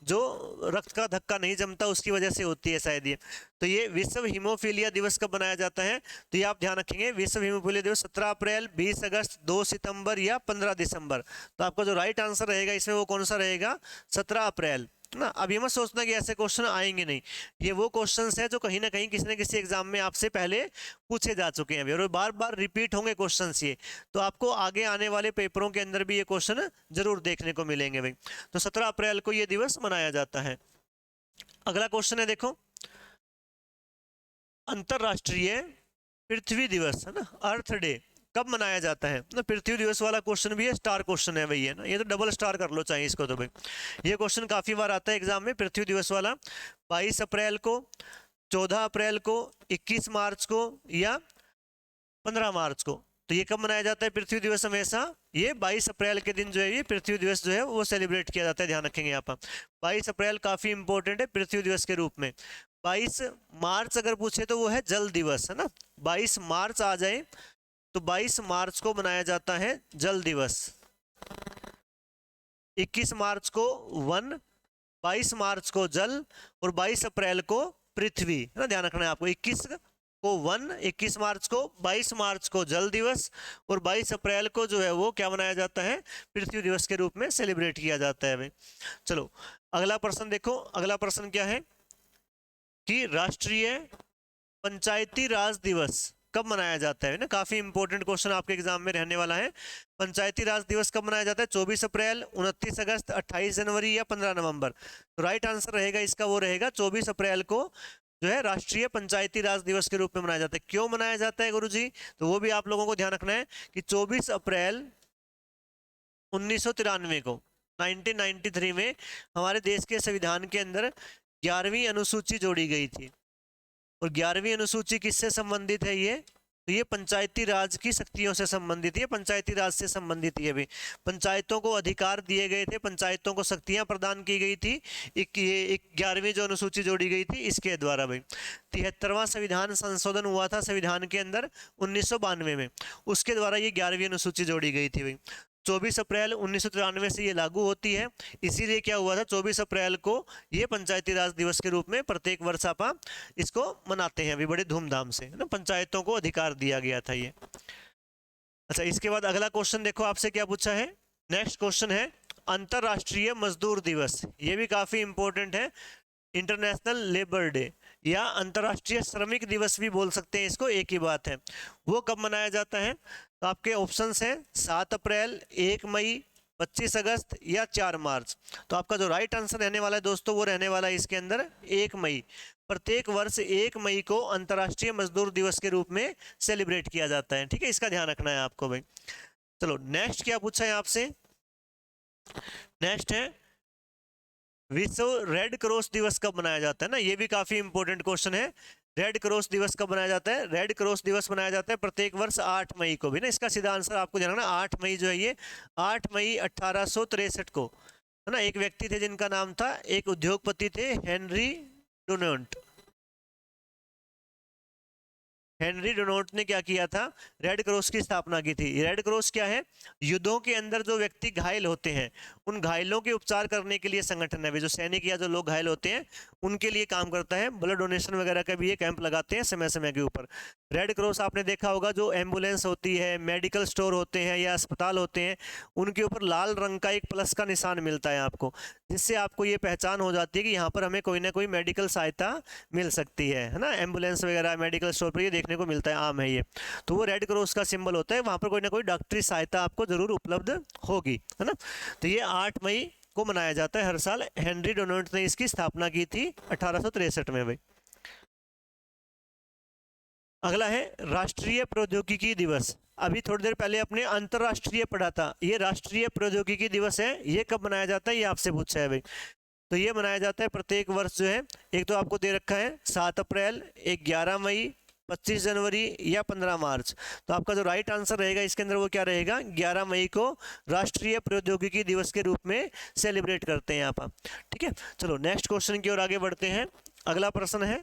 जो रक्त का धक्का नहीं जमता, उसकी वजह से होती है शायद ये। तो ये विश्व हीमोफीलिया दिवस कब मनाया जाता है, तो ये आप ध्यान रखेंगे, विश्व हीमोफीलिया दिवस 17 अप्रैल, 20 अगस्त, 2 सितंबर या 15 दिसंबर। तो आपका जो राइट आंसर रहेगा इसमें वो कौन सा रहेगा, 17 अप्रैल ना। अब ये मत सोचना कि ऐसे क्वेश्चन आएंगे नहीं, ये वो क्वेश्चंस है जो कहीं ना कहीं किसी न किसी एग्जाम में आपसे पहले पूछे जा चुके हैं और बार बार रिपीट होंगे क्वेश्चंस ये। तो आपको आगे आने वाले पेपरों के अंदर भी ये क्वेश्चन जरूर देखने को मिलेंगे भाई। तो 17 अप्रैल को ये दिवस मनाया जाता है। अगला क्वेश्चन है देखो, अंतरराष्ट्रीय पृथ्वी दिवस है ना, अर्थ डे कब मनाया जाता है ना। पृथ्वी दिवस वाला क्वेश्चन भी है, स्टार क्वेश्चन है भैया ना, ये तो डबल स्टार कर लो चाहिए इसको तो भाई। ये क्वेश्चन काफी बार आता है एग्जाम में, पृथ्वी दिवस वाला 22 अप्रैल को, 14 अप्रैल को, 21 मार्च को या 15 मार्च को। तो ये कब मनाया जाता है पृथ्वी दिवस, हमेशा ये 22 अप्रैल के दिन जो है ये पृथ्वी दिवस जो है वो सेलिब्रेट किया जाता है, ध्यान रखेंगे यहाँ पर। 22 अप्रैल काफी इंपॉर्टेंट है पृथ्वी दिवस के रूप में। 22 मार्च अगर पूछे तो वो है जल दिवस है ना, 22 मार्च आ जाए तो 22 मार्च को मनाया जाता है जल दिवस। 21 मार्च को वन, 22 मार्च को जल और 22 अप्रैल को पृथ्वी है ना, ध्यान रखना है आपको। 21 को वन, 21 मार्च को, 22 मार्च को जल दिवस और 22 अप्रैल को जो है वो क्या मनाया जाता है, पृथ्वी दिवस के रूप में सेलिब्रेट किया जाता है भाई। चलो अगला प्रश्न देखो, अगला प्रश्न क्या है कि राष्ट्रीय पंचायती राज दिवस कब मनाया जाता है ना। काफी इंपॉर्टेंट क्वेश्चन आपके एग्जाम में रहने वाला है। पंचायती राज दिवस कब मनाया जाता है, 24 अप्रैल, 29 अगस्त, 28 जनवरी या 15 नवंबर। तो राइट आंसर रहेगा इसका वो रहेगा 24 अप्रैल को जो है राष्ट्रीय पंचायती राज दिवस के रूप में मनाया जाता है। क्यों मनाया जाता है गुरुजी, तो वो भी आप लोगों को ध्यान रखना है कि 24 अप्रैल 1993 को, 1993 में हमारे देश के संविधान के अंदर 11वीं अनुसूची जोड़ी गई थी। और 11वीं अनुसूची किससे संबंधित है ये, तो ये पंचायती राज की शक्तियों से संबंधित है, पंचायती राज से संबंधित है भी। पंचायतों को अधिकार दिए गए थे, पंचायतों को शक्तियां प्रदान की गई थी, ये 11वीं जो अनुसूची जोड़ी गई थी इसके द्वारा भाई। 73वां संविधान संशोधन हुआ था संविधान के अंदर 1992 में, उसके द्वारा ये 11वीं अनुसूची जोड़ी गई थी भाई। 24 अप्रैल 1993 से ये लागू होती है, इसीलिए क्या हुआ था 24 अप्रैल को ये पंचायती राज दिवस के रूप में प्रत्येक वर्ष आप इसको मनाते हैं अभी बड़े धूमधाम से ना, पंचायतों को अधिकार दिया गया था ये। अच्छा इसके बाद अगला क्वेश्चन देखो आपसे क्या पूछा है, नेक्स्ट क्वेश्चन है अंतरराष्ट्रीय मजदूर दिवस। ये भी काफी इंपॉर्टेंट है, इंटरनेशनल लेबर डे या अंतरराष्ट्रीय श्रमिक दिवस भी बोल सकते हैं इसको, एक ही बात है। वो कब मनाया जाता है, तो आपके ऑप्शंस हैं 7 अप्रैल, 1 मई, 25 अगस्त या 4 मार्च। तो आपका जो राइट आंसर रहने वाला है दोस्तों वो रहने वाला है इसके अंदर 1 मई। प्रत्येक वर्ष 1 मई को अंतरराष्ट्रीय मजदूर दिवस के रूप में सेलिब्रेट किया जाता है, ठीक है, इसका ध्यान रखना है आपको भाई। चलो नेक्स्ट क्या पूछा है आपसे, नेक्स्ट है विश्व रेड क्रॉस दिवस कब मनाया जाता है ना। ये भी काफी इंपॉर्टेंट क्वेश्चन है, रेड क्रॉस दिवस कब मनाया जाता है। रेड क्रॉस दिवस मनाया जाता है प्रत्येक वर्ष 8 मई को भी ना, इसका सीधा आंसर आपको ध्यान रखना 8 मई जो है ये 8 मई 1863 को है ना। एक व्यक्ति थे जिनका नाम था, एक उद्योगपति थे हेनरी डोनाल्ड। हेनरी डोनाल्ड ने क्या किया था, रेड क्रॉस की स्थापना की थी। रेड क्रॉस क्या है, युद्धों के अंदर जो व्यक्ति घायल होते हैं उन घायलों के उपचार करने के लिए संगठन है, जो सैनिक या जो लोग घायल होते हैं उनके लिए काम करता है। ब्लड डोनेशन वगैरह का भी ये कैंप लगाते हैं समय समय के ऊपर। रेड क्रॉस आपने देखा होगा, जो एम्बुलेंस होती है, मेडिकल स्टोर होते हैं या अस्पताल होते हैं, उनके ऊपर लाल रंग का एक प्लस का निशान मिलता है आपको, जिससे आपको ये पहचान हो जाती है कि यहाँ पर हमें कोई ना कोई मेडिकल सहायता मिल सकती है ना। एम्बुलेंस वगैरह मेडिकल स्टोर पर ये देखने को मिलता है, आम है ये। तो वो रेड क्रॉस का सिंबल होता है, वहाँ पर कोई ना कोई डॉक्टरी सहायता आपको ज़रूर उपलब्ध होगी, है ना। तो ये 8 मई को मनाया जाता है हर साल। हेनरी डोनाल्ड ने इसकी स्थापना की थी 1863 में भाई। अगला है राष्ट्रीय प्रौद्योगिकी दिवस। अभी थोड़ी देर पहले अपने अंतरराष्ट्रीय पढ़ा था, ये राष्ट्रीय प्रौद्योगिकी दिवस है। ये कब मनाया जाता है, ये आपसे पूछा है भाई। तो ये मनाया जाता है प्रत्येक वर्ष जो है, एक तो आपको दे रखा है 7 अप्रैल, एक 11 मई, 25 जनवरी या 15 मार्च। तो आपका जो राइट आंसर रहेगा इसके अंदर वो क्या रहेगा, 11 मई को राष्ट्रीय प्रौद्योगिकी दिवस के रूप में सेलिब्रेट करते हैं आप। ठीक है, चलो नेक्स्ट क्वेश्चन की ओर आगे बढ़ते हैं। अगला प्रश्न है,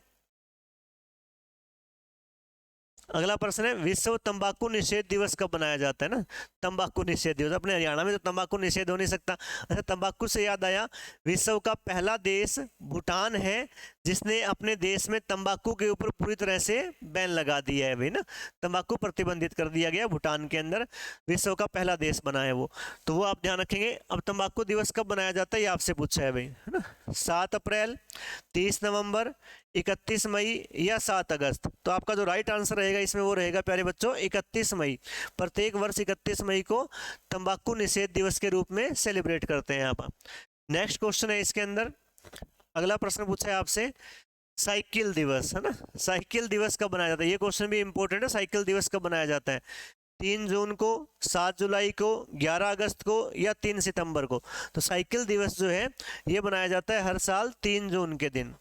अगला प्रश्न है विश्व तंबाकू निषेध दिवस कब मनाया जाता है ना। तंबाकू निषेध दिवस, अपने हरियाणा में तो तंबाकू निषेध हो नहीं सकता। अच्छा, तंबाकू से याद आया, विश्व का पहला देश भूटान है जिसने अपने देश में तंबाकू के ऊपर पूरी तरह से बैन लगा दिया है भाई ना। तंबाकू प्रतिबंधित कर दिया गया भूटान के अंदर, विश्व का पहला देश बना है वो। तो वो आप ध्यान रखेंगे। अब तंबाकू दिवस कब मनाया जाता है ये आपसे पूछा है भाई, है ना। 7 अप्रैल, 30 नवंबर, 31 मई या 7 अगस्त। तो आपका जो राइट आंसर रहेगा इसमें वो रहेगा प्यारे बच्चों 31 मई। प्रत्येक वर्ष 31 मई को तंबाकू निषेध दिवस के रूप में सेलिब्रेट करते हैं आप। नेक्स्ट क्वेश्चन है इसके अंदर, अगला प्रश्न पूछा है आपसे साइकिल दिवस, है ना। साइकिल दिवस कब बनाया जाता है, ये क्वेश्चन भी इंपॉर्टेंट है। साइकिल दिवस कब बनाया जाता है, 3 जून को, 7 जुलाई को, 11 अगस्त को या 3 सितंबर को। तो साइकिल दिवस जो है ये मनाया जाता है हर साल 3 जून के दिन।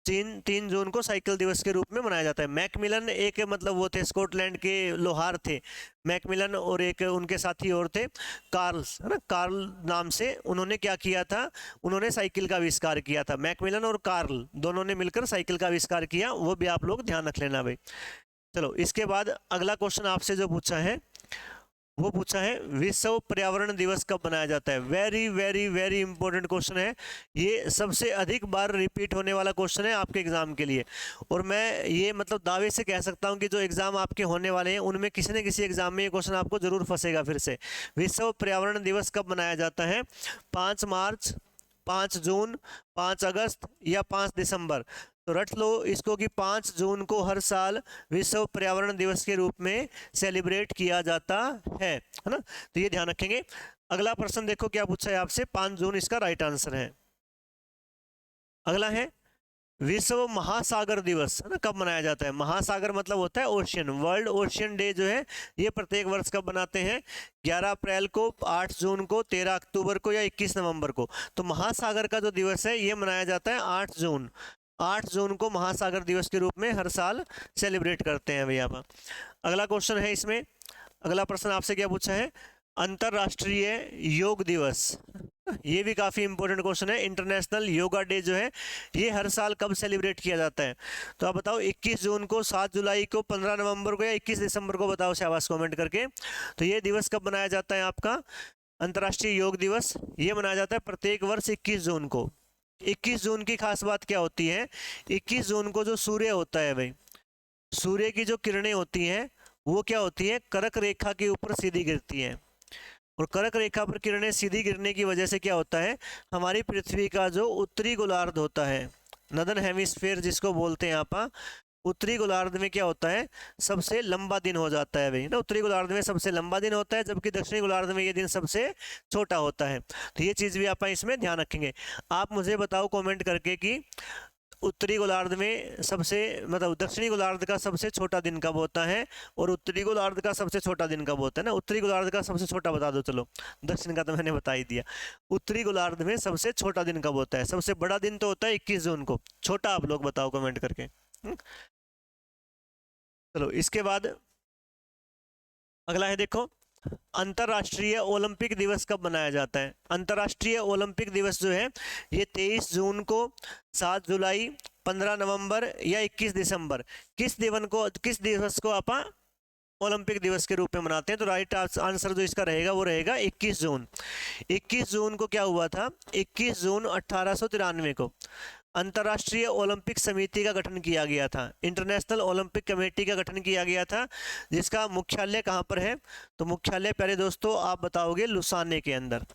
3 जून को साइकिल दिवस के रूप में मनाया जाता है। मैकमिलन एक मतलब वो थे, स्कॉटलैंड के लोहार थे मैकमिलन, और एक उनके साथी और थे कार्ल, है ना। कार्ल नाम से उन्होंने क्या किया था, उन्होंने साइकिल का आविष्कार किया था। मैकमिलन और कार्ल दोनों ने मिलकर साइकिल का आविष्कार किया, वो भी आप लोग ध्यान रख लेना भाई। चलो इसके बाद अगला क्वेश्चन आपसे जो पूछा है वो पूछा है विश्व पर्यावरण दिवस कब मनाया जाता है। Very very very important question है ये, सबसे अधिक बार रिपीट होने वाला क्वेश्चन है आपके एग्जाम के लिए। और मैं ये मतलब दावे से कह सकता हूँ कि जो एग्जाम आपके होने वाले हैं उनमें किसी न किसी एग्जाम में ये क्वेश्चन आपको जरूर फंसेगा फिर से। विश्व पर्यावरण दिवस कब मनाया जाता है, 5 मार्च, 5 जून, 5 अगस्त या 5 दिसंबर। तो रट लो इसको कि 5 जून को हर साल विश्व पर्यावरण दिवस के रूप में सेलिब्रेट किया जाता है ना। तो ये ध्यान रखेंगे। अगला प्रश्न देखो क्या पूछा है आपसे, 5 जून इसका राइट आंसर है। अगला है विश्व महासागर दिवस, है ना, कब मनाया जाता है। महासागर मतलब होता है ओशियन। वर्ल्ड ओशियन डे जो है ये प्रत्येक वर्ष कब बनाते हैं, 11 अप्रैल को, 8 जून को, 13 अक्टूबर को या 21 नवंबर को। तो महासागर का जो दिवस है ये मनाया जाता है 8 जून। 8 जून को महासागर दिवस के रूप में हर साल सेलिब्रेट करते हैं भैया। अगला क्वेश्चन है इसमें, अगला प्रश्न आपसे क्या पूछा है, अंतरराष्ट्रीय योग दिवस। ये भी काफ़ी इंपॉर्टेंट क्वेश्चन है। इंटरनेशनल योगा डे जो है ये हर साल कब सेलिब्रेट किया जाता है। तो आप बताओ 21 जून को, 7 जुलाई को, 15 नवंबर को या 21 दिसंबर को, बताओ शाबाश कमेंट करके। तो ये दिवस कब मनाया जाता है आपका अंतर्राष्ट्रीय योग दिवस, ये मनाया जाता है प्रत्येक वर्ष 21 जून को। 21 जून की खास बात क्या होती है, 21 जून को जो सूर्य होता है भाई, सूर्य की जो किरणें होती हैं वो क्या होती है, कर्क रेखा के ऊपर सीधी गिरती हैं। और कर्क रेखा पर किरणें सीधी गिरने की वजह से क्या होता है, हमारी पृथ्वी का जो उत्तरी गोलार्ध होता है, नदर्न हेमिस्फीयर जिसको बोलते हैं आप, उत्तरी गोलार्ध में क्या होता है, सबसे लंबा दिन हो जाता है भाई ना। उत्तरी गोलार्ध में सबसे लंबा दिन होता है, जबकि दक्षिणी गोलार्ध में ये दिन सबसे छोटा होता है। तो ये चीज़ भी आप इसमें ध्यान रखेंगे। आप मुझे बताओ कमेंट करके कि उत्तरी गोलार्ध में सबसे मतलब दक्षिणी गोलार्ध का सबसे छोटा दिन कब होता है और उत्तरी गोलार्ध का सबसे छोटा दिन कब होता है ना। उत्तरी गोलार्ध का सबसे छोटा बता दो, चलो दक्षिण का तो मैंने बता ही दिया। उत्तरी गोलार्ध में सबसे छोटा दिन कब होता है, सबसे बड़ा दिन तो होता है 21 जून को, छोटा आप लोग बताओ कमेंट करके। चलो इसके बाद अगला है देखो, अंतर्राष्ट्रीय ओलंपिक दिवस कब मनाया जाता है। अंतर्राष्ट्रीय ओलंपिक दिवस जो है ये 23 जून को, 7 जुलाई, 15 नवंबर या 21 दिसंबर, किस दिवस को आप ओलंपिक दिवस के रूप में मनाते हैं। तो राइट आंसर जो इसका रहेगा वो रहेगा 21 जून। 21 जून को क्या हुआ था, 21 जून 1893 को अंतर्राष्ट्रीय ओलंपिक समिति का गठन किया गया था, इंटरनेशनल ओलंपिक कमेटी का गठन किया गया था, जिसका मुख्यालय कहाँ पर है? तो मुख्यालय प्यारे दोस्तों आप बताओगे लुसाने के अंदर,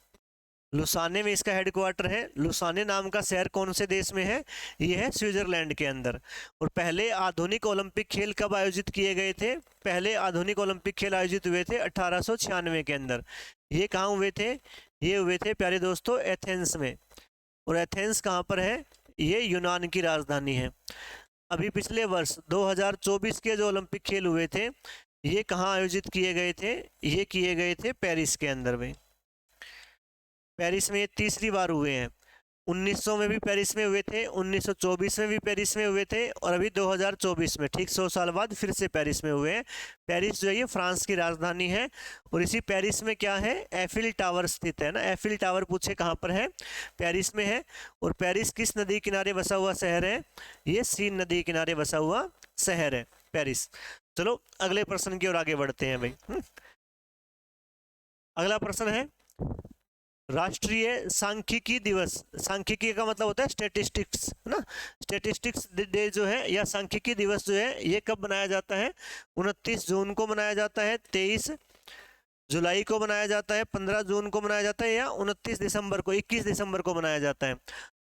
लुसाने में इसका हेडक्वार्टर है। लुसाने नाम का शहर कौन से देश में है? ये है स्विट्जरलैंड के अंदर। और पहले आधुनिक ओलंपिक खेल कब आयोजित किए गए थे? पहले आधुनिक ओलंपिक खेल आयोजित हुए थे 1896 के अंदर। ये कहाँ हुए थे? ये हुए थे प्यारे दोस्तों एथेंस में। और एथेंस कहाँ पर है? ये यूनान की राजधानी है। अभी पिछले वर्ष 2024 के जो ओलंपिक खेल हुए थे ये कहाँ आयोजित किए गए थे? ये किए गए थे पेरिस के अंदर में। पेरिस में ये तीसरी बार हुए हैं। 1900 में भी पेरिस में हुए थे, 1924 में भी पेरिस में हुए थे, और अभी 2024 में ठीक 100 साल बाद फिर से पेरिस में हुए हैं। पेरिस जो है ये फ्रांस की राजधानी है। और इसी पेरिस में क्या है? एफिल टावर स्थित है ना। एफिल टावर पूछे कहाँ पर है? पेरिस में है। और पेरिस किस नदी किनारे बसा हुआ शहर है? ये सीन नदी किनारे बसा हुआ शहर है पेरिस। चलो अगले प्रश्न की ओर आगे बढ़ते हैं भाई। अगला प्रश्न है राष्ट्रीय सांख्यिकी दिवस। सांख्यिकी का मतलब होता है स्टैटिस्टिक्स, है ना। स्टैटिस्टिक्स डे जो है या सांख्यिकी दिवस जो है ये कब मनाया जाता है? 29 जून को मनाया जाता है, 23 जुलाई को मनाया जाता है, 15 जून को मनाया जाता है, या 29 दिसंबर को, 21 दिसंबर को मनाया जाता है।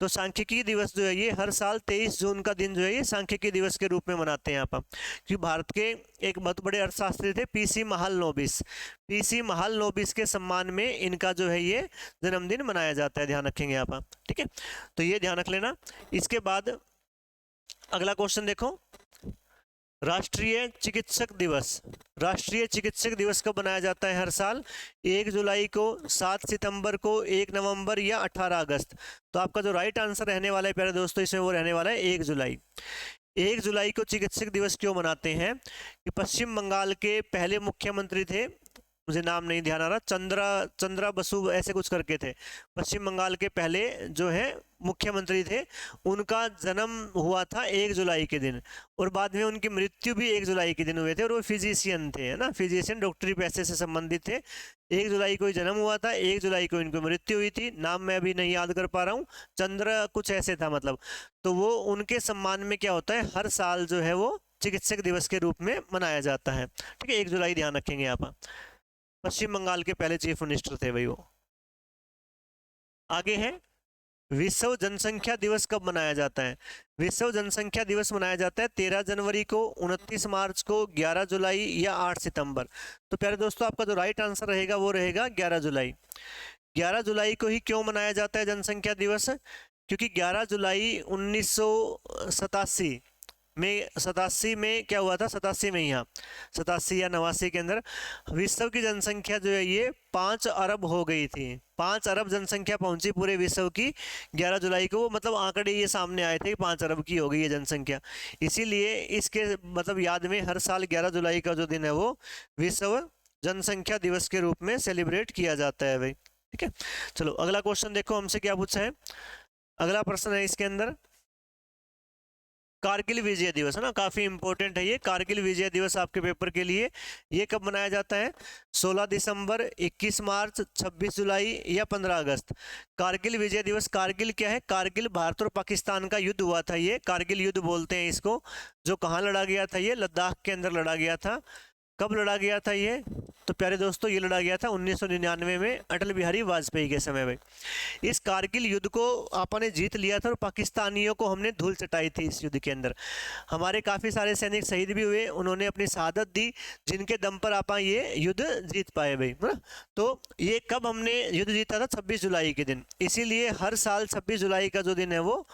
तो सांख्यिकी दिवस जो है ये हर साल 23 जून का दिन जो है ये सांख्यिकी दिवस के रूप में मनाते हैं आप। क्योंकि भारत के एक बहुत बड़े अर्थशास्त्री थे पीसी महालनोबिस। पीसी महालनोबिस के सम्मान में इनका जो है ये जन्मदिन मनाया जाता है, ध्यान रखेंगे आप। ठीक है, तो ये ध्यान रख लेना। इसके बाद अगला क्वेश्चन देखो, राष्ट्रीय चिकित्सक दिवस। राष्ट्रीय चिकित्सक दिवस कब मनाया जाता है? हर साल 1 जुलाई को, 7 सितंबर को, 1 नवंबर या 18 अगस्त। तो आपका जो राइट आंसर रहने वाला है प्यारे दोस्तों इसमें वो रहने वाला है 1 जुलाई। 1 जुलाई को चिकित्सक दिवस क्यों मनाते हैं? कि पश्चिम बंगाल के पहले मुख्यमंत्री थे, मुझे नाम नहीं ध्यान आ रहा, चंद्रा बसु ऐसे कुछ करके थे, पश्चिम बंगाल के पहले जो है मुख्यमंत्री थे। उनका जन्म हुआ था 1 जुलाई के दिन, और बाद में उनकी मृत्यु भी 1 जुलाई के दिन हुए थे। और वो फिजिशियन थे, है ना, फिजिशियन, डॉक्टरी पेशे से संबंधित थे। 1 जुलाई को ही जन्म हुआ था, 1 जुलाई को इनकी मृत्यु हुई थी। नाम मैं अभी नहीं याद कर पा रहा हूँ, चंद्र कुछ ऐसे था मतलब। तो वो उनके सम्मान में क्या होता है, हर साल जो है वो चिकित्सक दिवस के रूप में मनाया जाता है। ठीक है, 1 जुलाई ध्यान रखेंगे आप। पश्चिम बंगाल के पहले चीफ मिनिस्टर थे भाई वो। आगे है विश्व जनसंख्या दिवस कब मनाया जाता है? विश्व जनसंख्या दिवस मनाया जाता है 13 जनवरी को, 29 मार्च को, 11 जुलाई या 8 सितंबर। तो प्यारे दोस्तों आपका जो राइट आंसर रहेगा वो रहेगा 11 जुलाई। 11 जुलाई को ही क्यों मनाया जाता है जनसंख्या दिवस? क्योंकि 11 जुलाई 1987 में, 87 में क्या हुआ था, 87 में, यहाँ 87 या 89 के अंदर विश्व की जनसंख्या जो है ये 5 अरब हो गई थी। 5 अरब जनसंख्या पहुंची पूरे विश्व की 11 जुलाई को। मतलब आंकड़े ये सामने आए थे कि 5 अरब की हो गई है जनसंख्या। इसीलिए इसके मतलब याद में हर साल 11 जुलाई का जो दिन है वो विश्व जनसंख्या दिवस के रूप में सेलिब्रेट किया जाता है भाई। ठीक है, चलो अगला क्वेश्चन देखो हमसे क्या पूछा है। अगला प्रश्न है इसके अंदर कारगिल विजय दिवस, है ना, काफी इंपॉर्टेंट है ये। कारगिल विजय दिवस आपके पेपर के लिए ये कब मनाया जाता है? 16 दिसंबर, 21 मार्च, 26 जुलाई या 15 अगस्त। कारगिल विजय दिवस, कारगिल क्या है? कारगिल भारत और पाकिस्तान का युद्ध हुआ था, ये कारगिल युद्ध बोलते हैं इसको। जो कहाँ लड़ा गया था? ये लद्दाख के अंदर लड़ा गया था। कब लड़ा गया था ये? तो प्यारे दोस्तों ये लड़ा गया था 1999 में अटल बिहारी वाजपेयी के समय में। इस कारगिल युद्ध को आपने जीत लिया था और पाकिस्तानियों को हमने धूल चटाई थी इस युद्ध के अंदर। हमारे काफ़ी सारे सैनिक शहीद भी हुए, उन्होंने अपनी शहादत दी, जिनके दम पर आप ये युद्ध जीत पाए भाई, है ना। तो ये कब हमने युद्ध जीता था? 26 जुलाई के दिन। इसीलिए हर साल 26 जुलाई का जो दिन है वो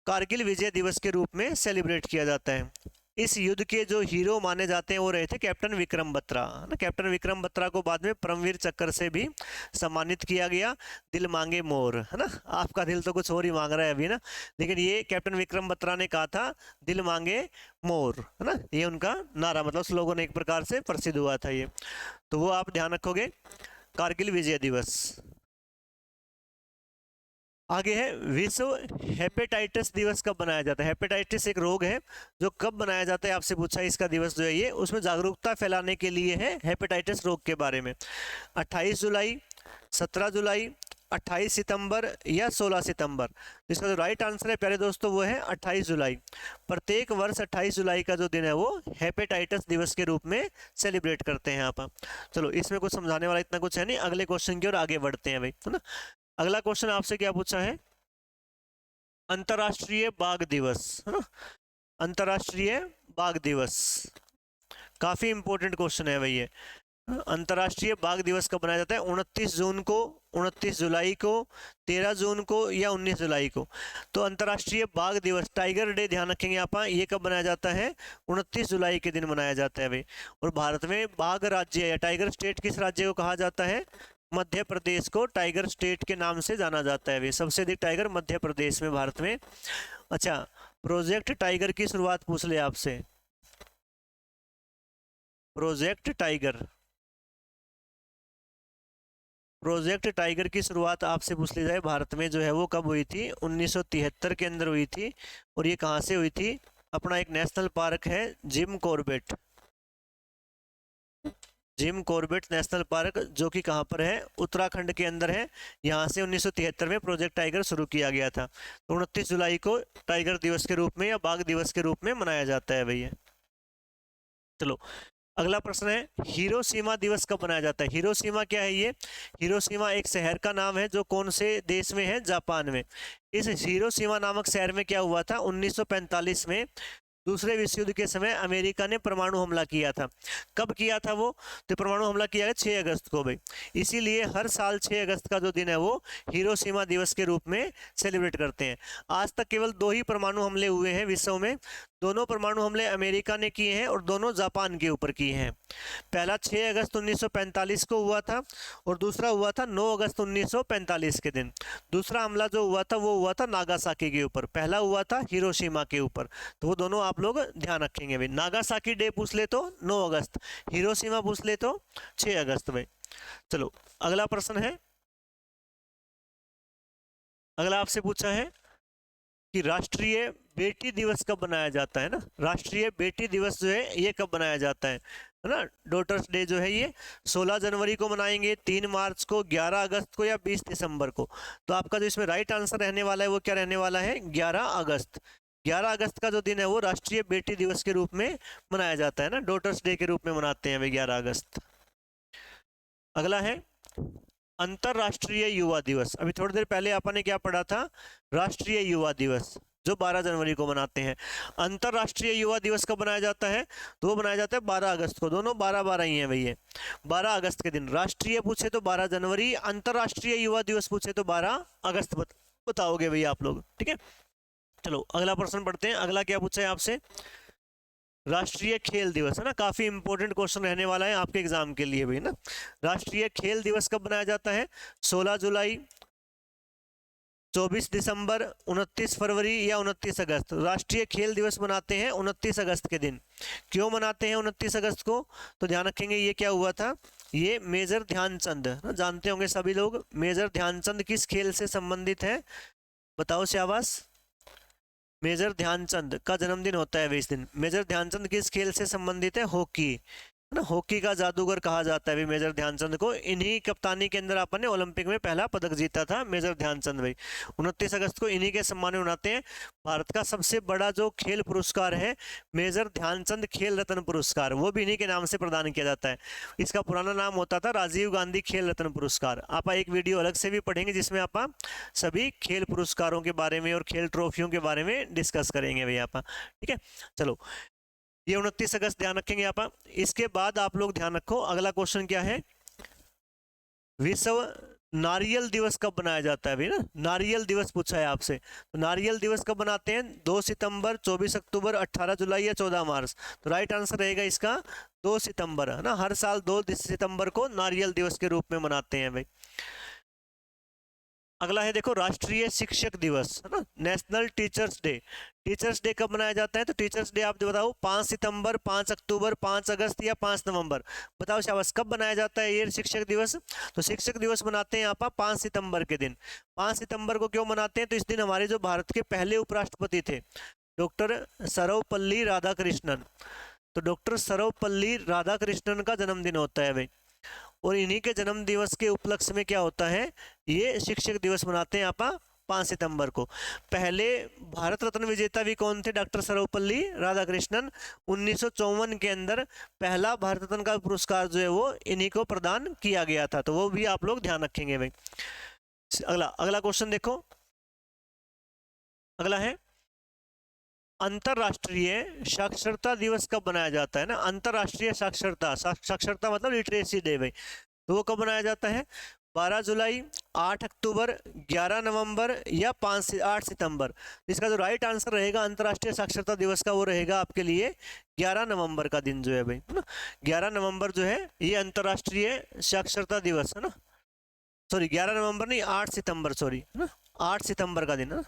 कारगिल विजय दिवस के रूप में सेलिब्रेट किया जाता है। इस युद्ध के जो हीरो माने जाते हैं वो रहे थे कैप्टन विक्रम बत्रा, ना। कैप्टन विक्रम बत्रा को बाद में परमवीर चक्र से भी सम्मानित किया गया। दिल मांगे मोर, है ना, आपका दिल तो कुछ और ही मांग रहा है अभी ना, लेकिन ये कैप्टन विक्रम बत्रा ने कहा था दिल मांगे मोर, है ना, ये उनका नारा, मतलब स्लोगन एक प्रकार से प्रसिद्ध हुआ था ये। तो वो आप ध्यान रखोगे, कारगिल विजय दिवस। आगे है विश्व हेपेटाइटिस दिवस कब मनाया जाता है? हेपेटाइटिस एक रोग है जो कब मनाया जाता है आपसे पूछा है। इसका दिवस जो है ये उसमें जागरूकता फैलाने के लिए है हेपेटाइटिस रोग के बारे में। 28 जुलाई, 17 जुलाई, 28 सितंबर या 16 सितंबर। इसका जो राइट आंसर है प्यारे दोस्तों वो है 28 जुलाई। प्रत्येक वर्ष 28 जुलाई का जो दिन है वो हेपेटाइटिस दिवस के रूप में सेलिब्रेट करते हैं आप। चलो इसमें कुछ समझाने वाला इतना कुछ है नहीं, अगले क्वेश्चन की ओर आगे बढ़ते हैं भाई, है ना। अगला क्वेश्चन आपसे क्या पूछा है, अंतर्राष्ट्रीय बाघ दिवस, है ना, अंतर्राष्ट्रीय बाघ दिवस, काफी इंपॉर्टेंट क्वेश्चन है भाई ये। अंतर्राष्ट्रीय बाघ दिवस कब मनाया जाता है, 29 जून को, 29 जुलाई को, 13 जून को या 19 जुलाई को। तो अंतर्राष्ट्रीय बाघ दिवस, टाइगर डे ध्यान रखेंगे आप, ये कब मनाया जाता है, 29 जुलाई के दिन मनाया जाता है भाई। और भारत में बाघ राज्य या टाइगर स्टेट किस राज्य को कहा जाता है, मध्य प्रदेश को टाइगर स्टेट के नाम से जाना जाता है भाई। सबसे अधिक टाइगर मध्य प्रदेश में, भारत में। अच्छा, प्रोजेक्ट टाइगर की शुरुआत पूछ ले आपसे, प्रोजेक्ट टाइगर, प्रोजेक्ट टाइगर की शुरुआत आपसे पूछ ली जाए भारत में जो है वो कब हुई थी, 1973 के अंदर हुई थी। और ये कहाँ से हुई थी, अपना एक नेशनल पार्क है Jim Corbett, Jim Corbett national park, जो कि कहाँ पर है, उत्तराखंड के अंदर है। यहाँ से 1973 में प्रोजेक्ट टाइगर शुरू किया गया था। तो 29 जुलाई को टाइगर दिवस के रूप में या बाघ दिवस के रूप में मनाया जाता है भैया। चलो अगला प्रश्न है, हिरोशिमा दिवस कब मनाया जाता है। हिरोशिमा क्या है, ये हिरोशिमा एक शहर का नाम है जो कौन से देश में है, जापान में। इस हिरोशिमा नामक शहर में क्या हुआ था, 1945 में दूसरे विश्व युद्ध के समय अमेरिका ने परमाणु हमला किया था। कब किया था वो, तो परमाणु हमला किया गया 6 अगस्त को भाई। इसीलिए हर साल 6 अगस्त का जो दिन है वो हिरोशिमा दिवस के रूप में सेलिब्रेट करते हैं। आज तक केवल 2 ही परमाणु हमले हुए हैं विश्व में। दोनों परमाणु हमले अमेरिका ने किए हैं और दोनों जापान के ऊपर किए हैं। पहला 6 अगस्त 1945 को हुआ था और दूसरा हुआ था 9 अगस्त 1945 के दिन। दूसरा हमला जो हुआ था वो हुआ था नागासाकी के ऊपर, पहला हुआ था हिरोशिमा के ऊपर। तो वो दोनों आप लोग ध्यान रखेंगे भाई। नागासाकी डे पूछ ले तो 9 अगस्त, हिरोशिमा पूछ ले तो 6 अगस्त में। चलो अगला प्रश्न है, अगला आपसे पूछा है कि राष्ट्रीय बेटी दिवस कब मनाया जाता है ना। राष्ट्रीय बेटी दिवस जो है ये कब मनाया जाता है ना। डॉटर्स डे जो है ये 16 जनवरी को मनाएंगे, 3 मार्च को, 11 अगस्त को या 20 दिसंबर को। तो आपका जो इसमें राइट आंसर रहने वाला है वो क्या रहने वाला है, 11 अगस्त। 11 अगस्त का जो दिन है वो राष्ट्रीय बेटी दिवस के रूप में मनाया जाता है ना, डॉटर्स डे के रूप में मनाते हैं भाई 11 अगस्त। अगला है अंतरराष्ट्रीय युवा दिवस। अभी थोड़ी देर पहले अपन ने क्या पढ़ा था, राष्ट्रीय युवा दिवस जो 12 जनवरी को मनाते हैं। अंतरराष्ट्रीय युवा दिवस कब मनाया जाता है, तो वो मनाया जाता है 12 अगस्त को। दोनों 12-12 ही हैं भैया। 12 अगस्त के दिन, राष्ट्रीय पूछे तो 12 जनवरी, अंतरराष्ट्रीय युवा दिवस पूछे तो 12 अगस्त बताओगे भैया आप लोग, ठीक है। चलो अगला प्रश्न पढ़ते हैं। अगला क्या पूछा है आपसे, राष्ट्रीय खेल दिवस, है ना, काफी इंपॉर्टेंट क्वेश्चन रहने वाला है आपके एग्जाम के लिए भी ना। राष्ट्रीय खेल दिवस कब मनाया जाता है, 16 जुलाई, 24 दिसंबर, 29 फरवरी या 29 अगस्त। राष्ट्रीय खेल दिवस मनाते हैं 29 अगस्त के दिन। क्यों मनाते हैं 29 अगस्त को, तो ध्यान रखेंगे ये क्या हुआ था, ये मेजर ध्यानचंद, जानते होंगे सभी लोग, मेजर ध्यानचंद किस खेल से संबंधित है, बताओ शाबाश। मेजर ध्यानचंद का जन्मदिन होता है इस दिन। मेजर ध्यानचंद किस खेल से संबंधित है, हॉकी, है ना, हॉकी का जादूगर कहा जाता है मेजर ध्यानचंद को। इन्हीं कप्तानी के अंदर अपन ने ओलंपिक में पहला पदक जीता था मेजर ध्यानचंद भाई। 29 अगस्त को इन्हीं के सम्मान में मनाते हैं। भारत का सबसे बड़ा जो खेल पुरस्कार है मेजर ध्यानचंद खेल रत्न पुरस्कार, वो भी इन्हीं के नाम से प्रदान किया जाता है। इसका पुराना नाम होता था राजीव गांधी खेल रत्न पुरस्कार। आप एक वीडियो अलग से भी पढ़ेंगे जिसमें आप सभी खेल पुरस्कारों के बारे में और खेल ट्रॉफियों के बारे में डिस्कस करेंगे भैया आप, ठीक है। चलो ये 29 अगस्त ध्यान रखेंगे आप। इसके बाद आप लोग ध्यान रखो, अगला क्वेश्चन क्या है, विश्व नारियल दिवस कब मनाया जाता है भाई ना। नारियल दिवस पूछा है आपसे, तो नारियल दिवस कब मनाते हैं, 2 सितंबर, 24 अक्टूबर, 18 जुलाई या 14 मार्च। तो राइट आंसर रहेगा इसका 2 सितंबर, है ना। हर साल 2 सितंबर को नारियल दिवस के रूप में मनाते हैं भाई। अगला है देखो राष्ट्रीय शिक्षक दिवस, है ना, national teachers day. Teachers day कब मनाया जाता है, तो टीचर्स डे आप बताओ, 5 सितंबर, 5 अक्टूबर, 5 अगस्त या 5 नवंबर। बताओ शाबाश, कब मनाया जाता है ये शिक्षक दिवस, तो शिक्षक दिवस मनाते हैं आप 5 सितंबर के दिन। 5 सितंबर को क्यों मनाते हैं, तो इस दिन हमारे जो भारत के पहले उपराष्ट्रपति थे डॉक्टर सर्वपल्ली राधाकृष्णन, तो डॉक्टर सर्वपल्ली राधाकृष्णन का जन्मदिन होता है भाई। और इन्हीं के जन्म दिवस के उपलक्ष्य में क्या होता है, ये शिक्षक दिवस मनाते हैं आप 5 सितंबर को। पहले भारत रत्न विजेता भी कौन थे, डॉक्टर सर्वपल्ली राधाकृष्णन। 1954 के अंदर पहला भारत रत्न का पुरस्कार जो है वो इन्हीं को प्रदान किया गया था, तो वो भी आप लोग ध्यान रखेंगे भाई। अगला क्वेश्चन देखो, अगला है अंतरराष्ट्रीय साक्षरता दिवस कब मनाया जाता है ना। अंतरराष्ट्रीय साक्षरता मतलब लिटरेसी डे भाई, तो वो कब मनाया जाता है, 12 जुलाई, 8 अक्टूबर, 11 नवंबर या 8 सितंबर। इसका जो राइट आंसर रहेगा अंतर्राष्ट्रीय साक्षरता दिवस का, वो रहेगा आपके लिए 11 नवंबर का दिन जो है भाई, है ना। 11 नवंबर जो है ये अंतर्राष्ट्रीय साक्षरता दिवस है ना, सॉरी 11 नवंबर नहीं 8 सितंबर, सॉरी है ना, 8 सितंबर का दिन है ना।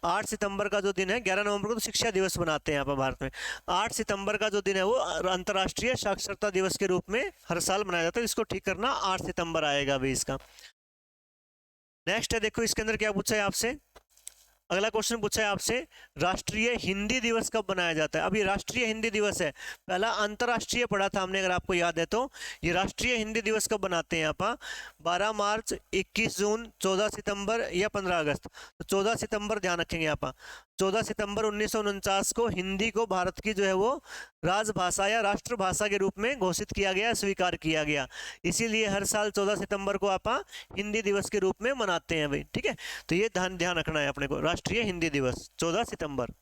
8 सितंबर का जो दिन है, 11 नवंबर को तो शिक्षा दिवस मनाते हैं यहाँ पर भारत में, 8 सितंबर का जो दिन है वो अंतर्राष्ट्रीय साक्षरता दिवस के रूप में हर साल मनाया जाता है। इसको ठीक करना, 8 सितंबर आएगा अभी इसका। नेक्स्ट है, देखो इसके अंदर क्या पूछा है आपसे, अगला क्वेश्चन पूछा है आपसे, राष्ट्रीय हिंदी दिवस कब मनाया जाता है। अब ये राष्ट्रीय हिंदी दिवस है, पहला अंतर्राष्ट्रीय पढ़ा था हमने अगर आपको याद है तो। ये राष्ट्रीय हिंदी दिवस कब बनाते हैं आप, 12 मार्च, 21 जून, 14 सितंबर या 15 अगस्त। तो 14 सितंबर ध्यान रखेंगे आप। 14 सितंबर 1949 को हिंदी को भारत की जो है वो राजभाषा या राष्ट्रभाषा के रूप में घोषित किया गया, स्वीकार किया गया। इसीलिए हर साल 14 सितंबर को आप हिंदी दिवस के रूप में मनाते हैं भाई, ठीक है। तो ये ध्यान रखना है अपने को, राष्ट्रीय हिंदी दिवस 14 सितंबर।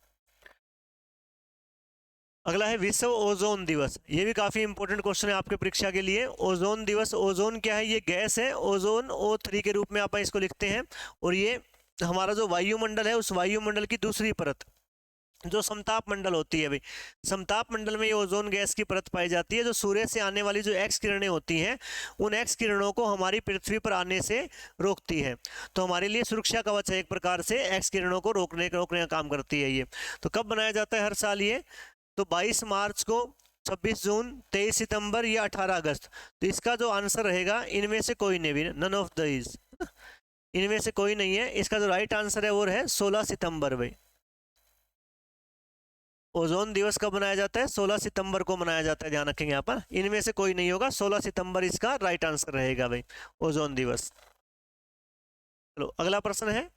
अगला है विश्व ओजोन दिवस, ये भी काफी इंपॉर्टेंट क्वेश्चन है आपके परीक्षा के लिए। ओजोन दिवस, ओजोन क्या है, ये गैस है, ओजोन O3 के रूप में आप इसको लिखते हैं। और ये हमारा जो वायुमंडल है, उस वायुमंडल की दूसरी परत जो समताप मंडल होती है भाई, समताप मंडल में ये ओजोन गैस की परत पाई जाती है, जो सूर्य से आने वाली जो एक्स किरणें होती हैं, उन एक्स किरणों को हमारी पृथ्वी पर आने से रोकती है। तो हमारे लिए सुरक्षा कवच है एक प्रकार से, एक्स किरणों को रोकने का काम करती है ये। तो कब बनाया जाता है हर साल ये, तो 22 मार्च को, 26 जून, 23 सितंबर या 18 अगस्त। तो इसका जो आंसर रहेगा इनमें से कोई नहीं भी, नन ऑफ दीज, इनमें से कोई नहीं है। इसका जो राइट आंसर है वो है 16 सितंबर भाई। ओजोन दिवस कब मनाया जाता है, 16 सितंबर को मनाया जाता है, ध्यान रखेंगे यहाँ पर। इनमें से कोई नहीं होगा, 16 सितंबर इसका राइट आंसर रहेगा भाई, ओजोन दिवस। चलो अगला प्रश्न है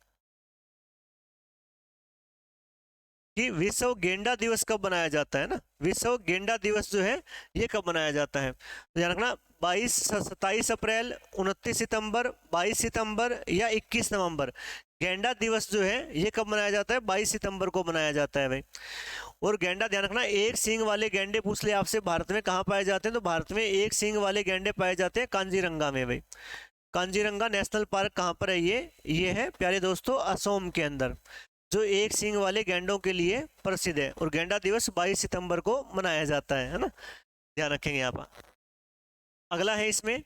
कि विश्व गेंडा दिवस कब मनाया जाता है ना। विश्व गेंडा दिवस जो है ये कब मनाया जाता है, तो ध्यान रखना, 27 अप्रैल, 29 सितंबर, 22 सितंबर या 21 नवंबर। गेंडा दिवस जो है ये कब मनाया जाता है, 22 सितंबर को मनाया जाता है भाई। और गेंडा, ध्यान रखना, एक सींग वाले गेंडे पूछ ले आपसे भारत में कहाँ पाए जाते हैं, तो भारत में एक सींग वाले गेंडे पाए जाते हैं कांजीरंगा में भाई। कांजीरंगा नेशनल पार्क कहाँ पर है, ये है प्यारे दोस्तों असम के अंदर, जो एक सींग वाले गेंडों के लिए प्रसिद्ध है। और गेंडा दिवस 22 सितंबर को मनाया जाता है ना, ध्यान रखेंगे यहाँ पर। अगला है इसमें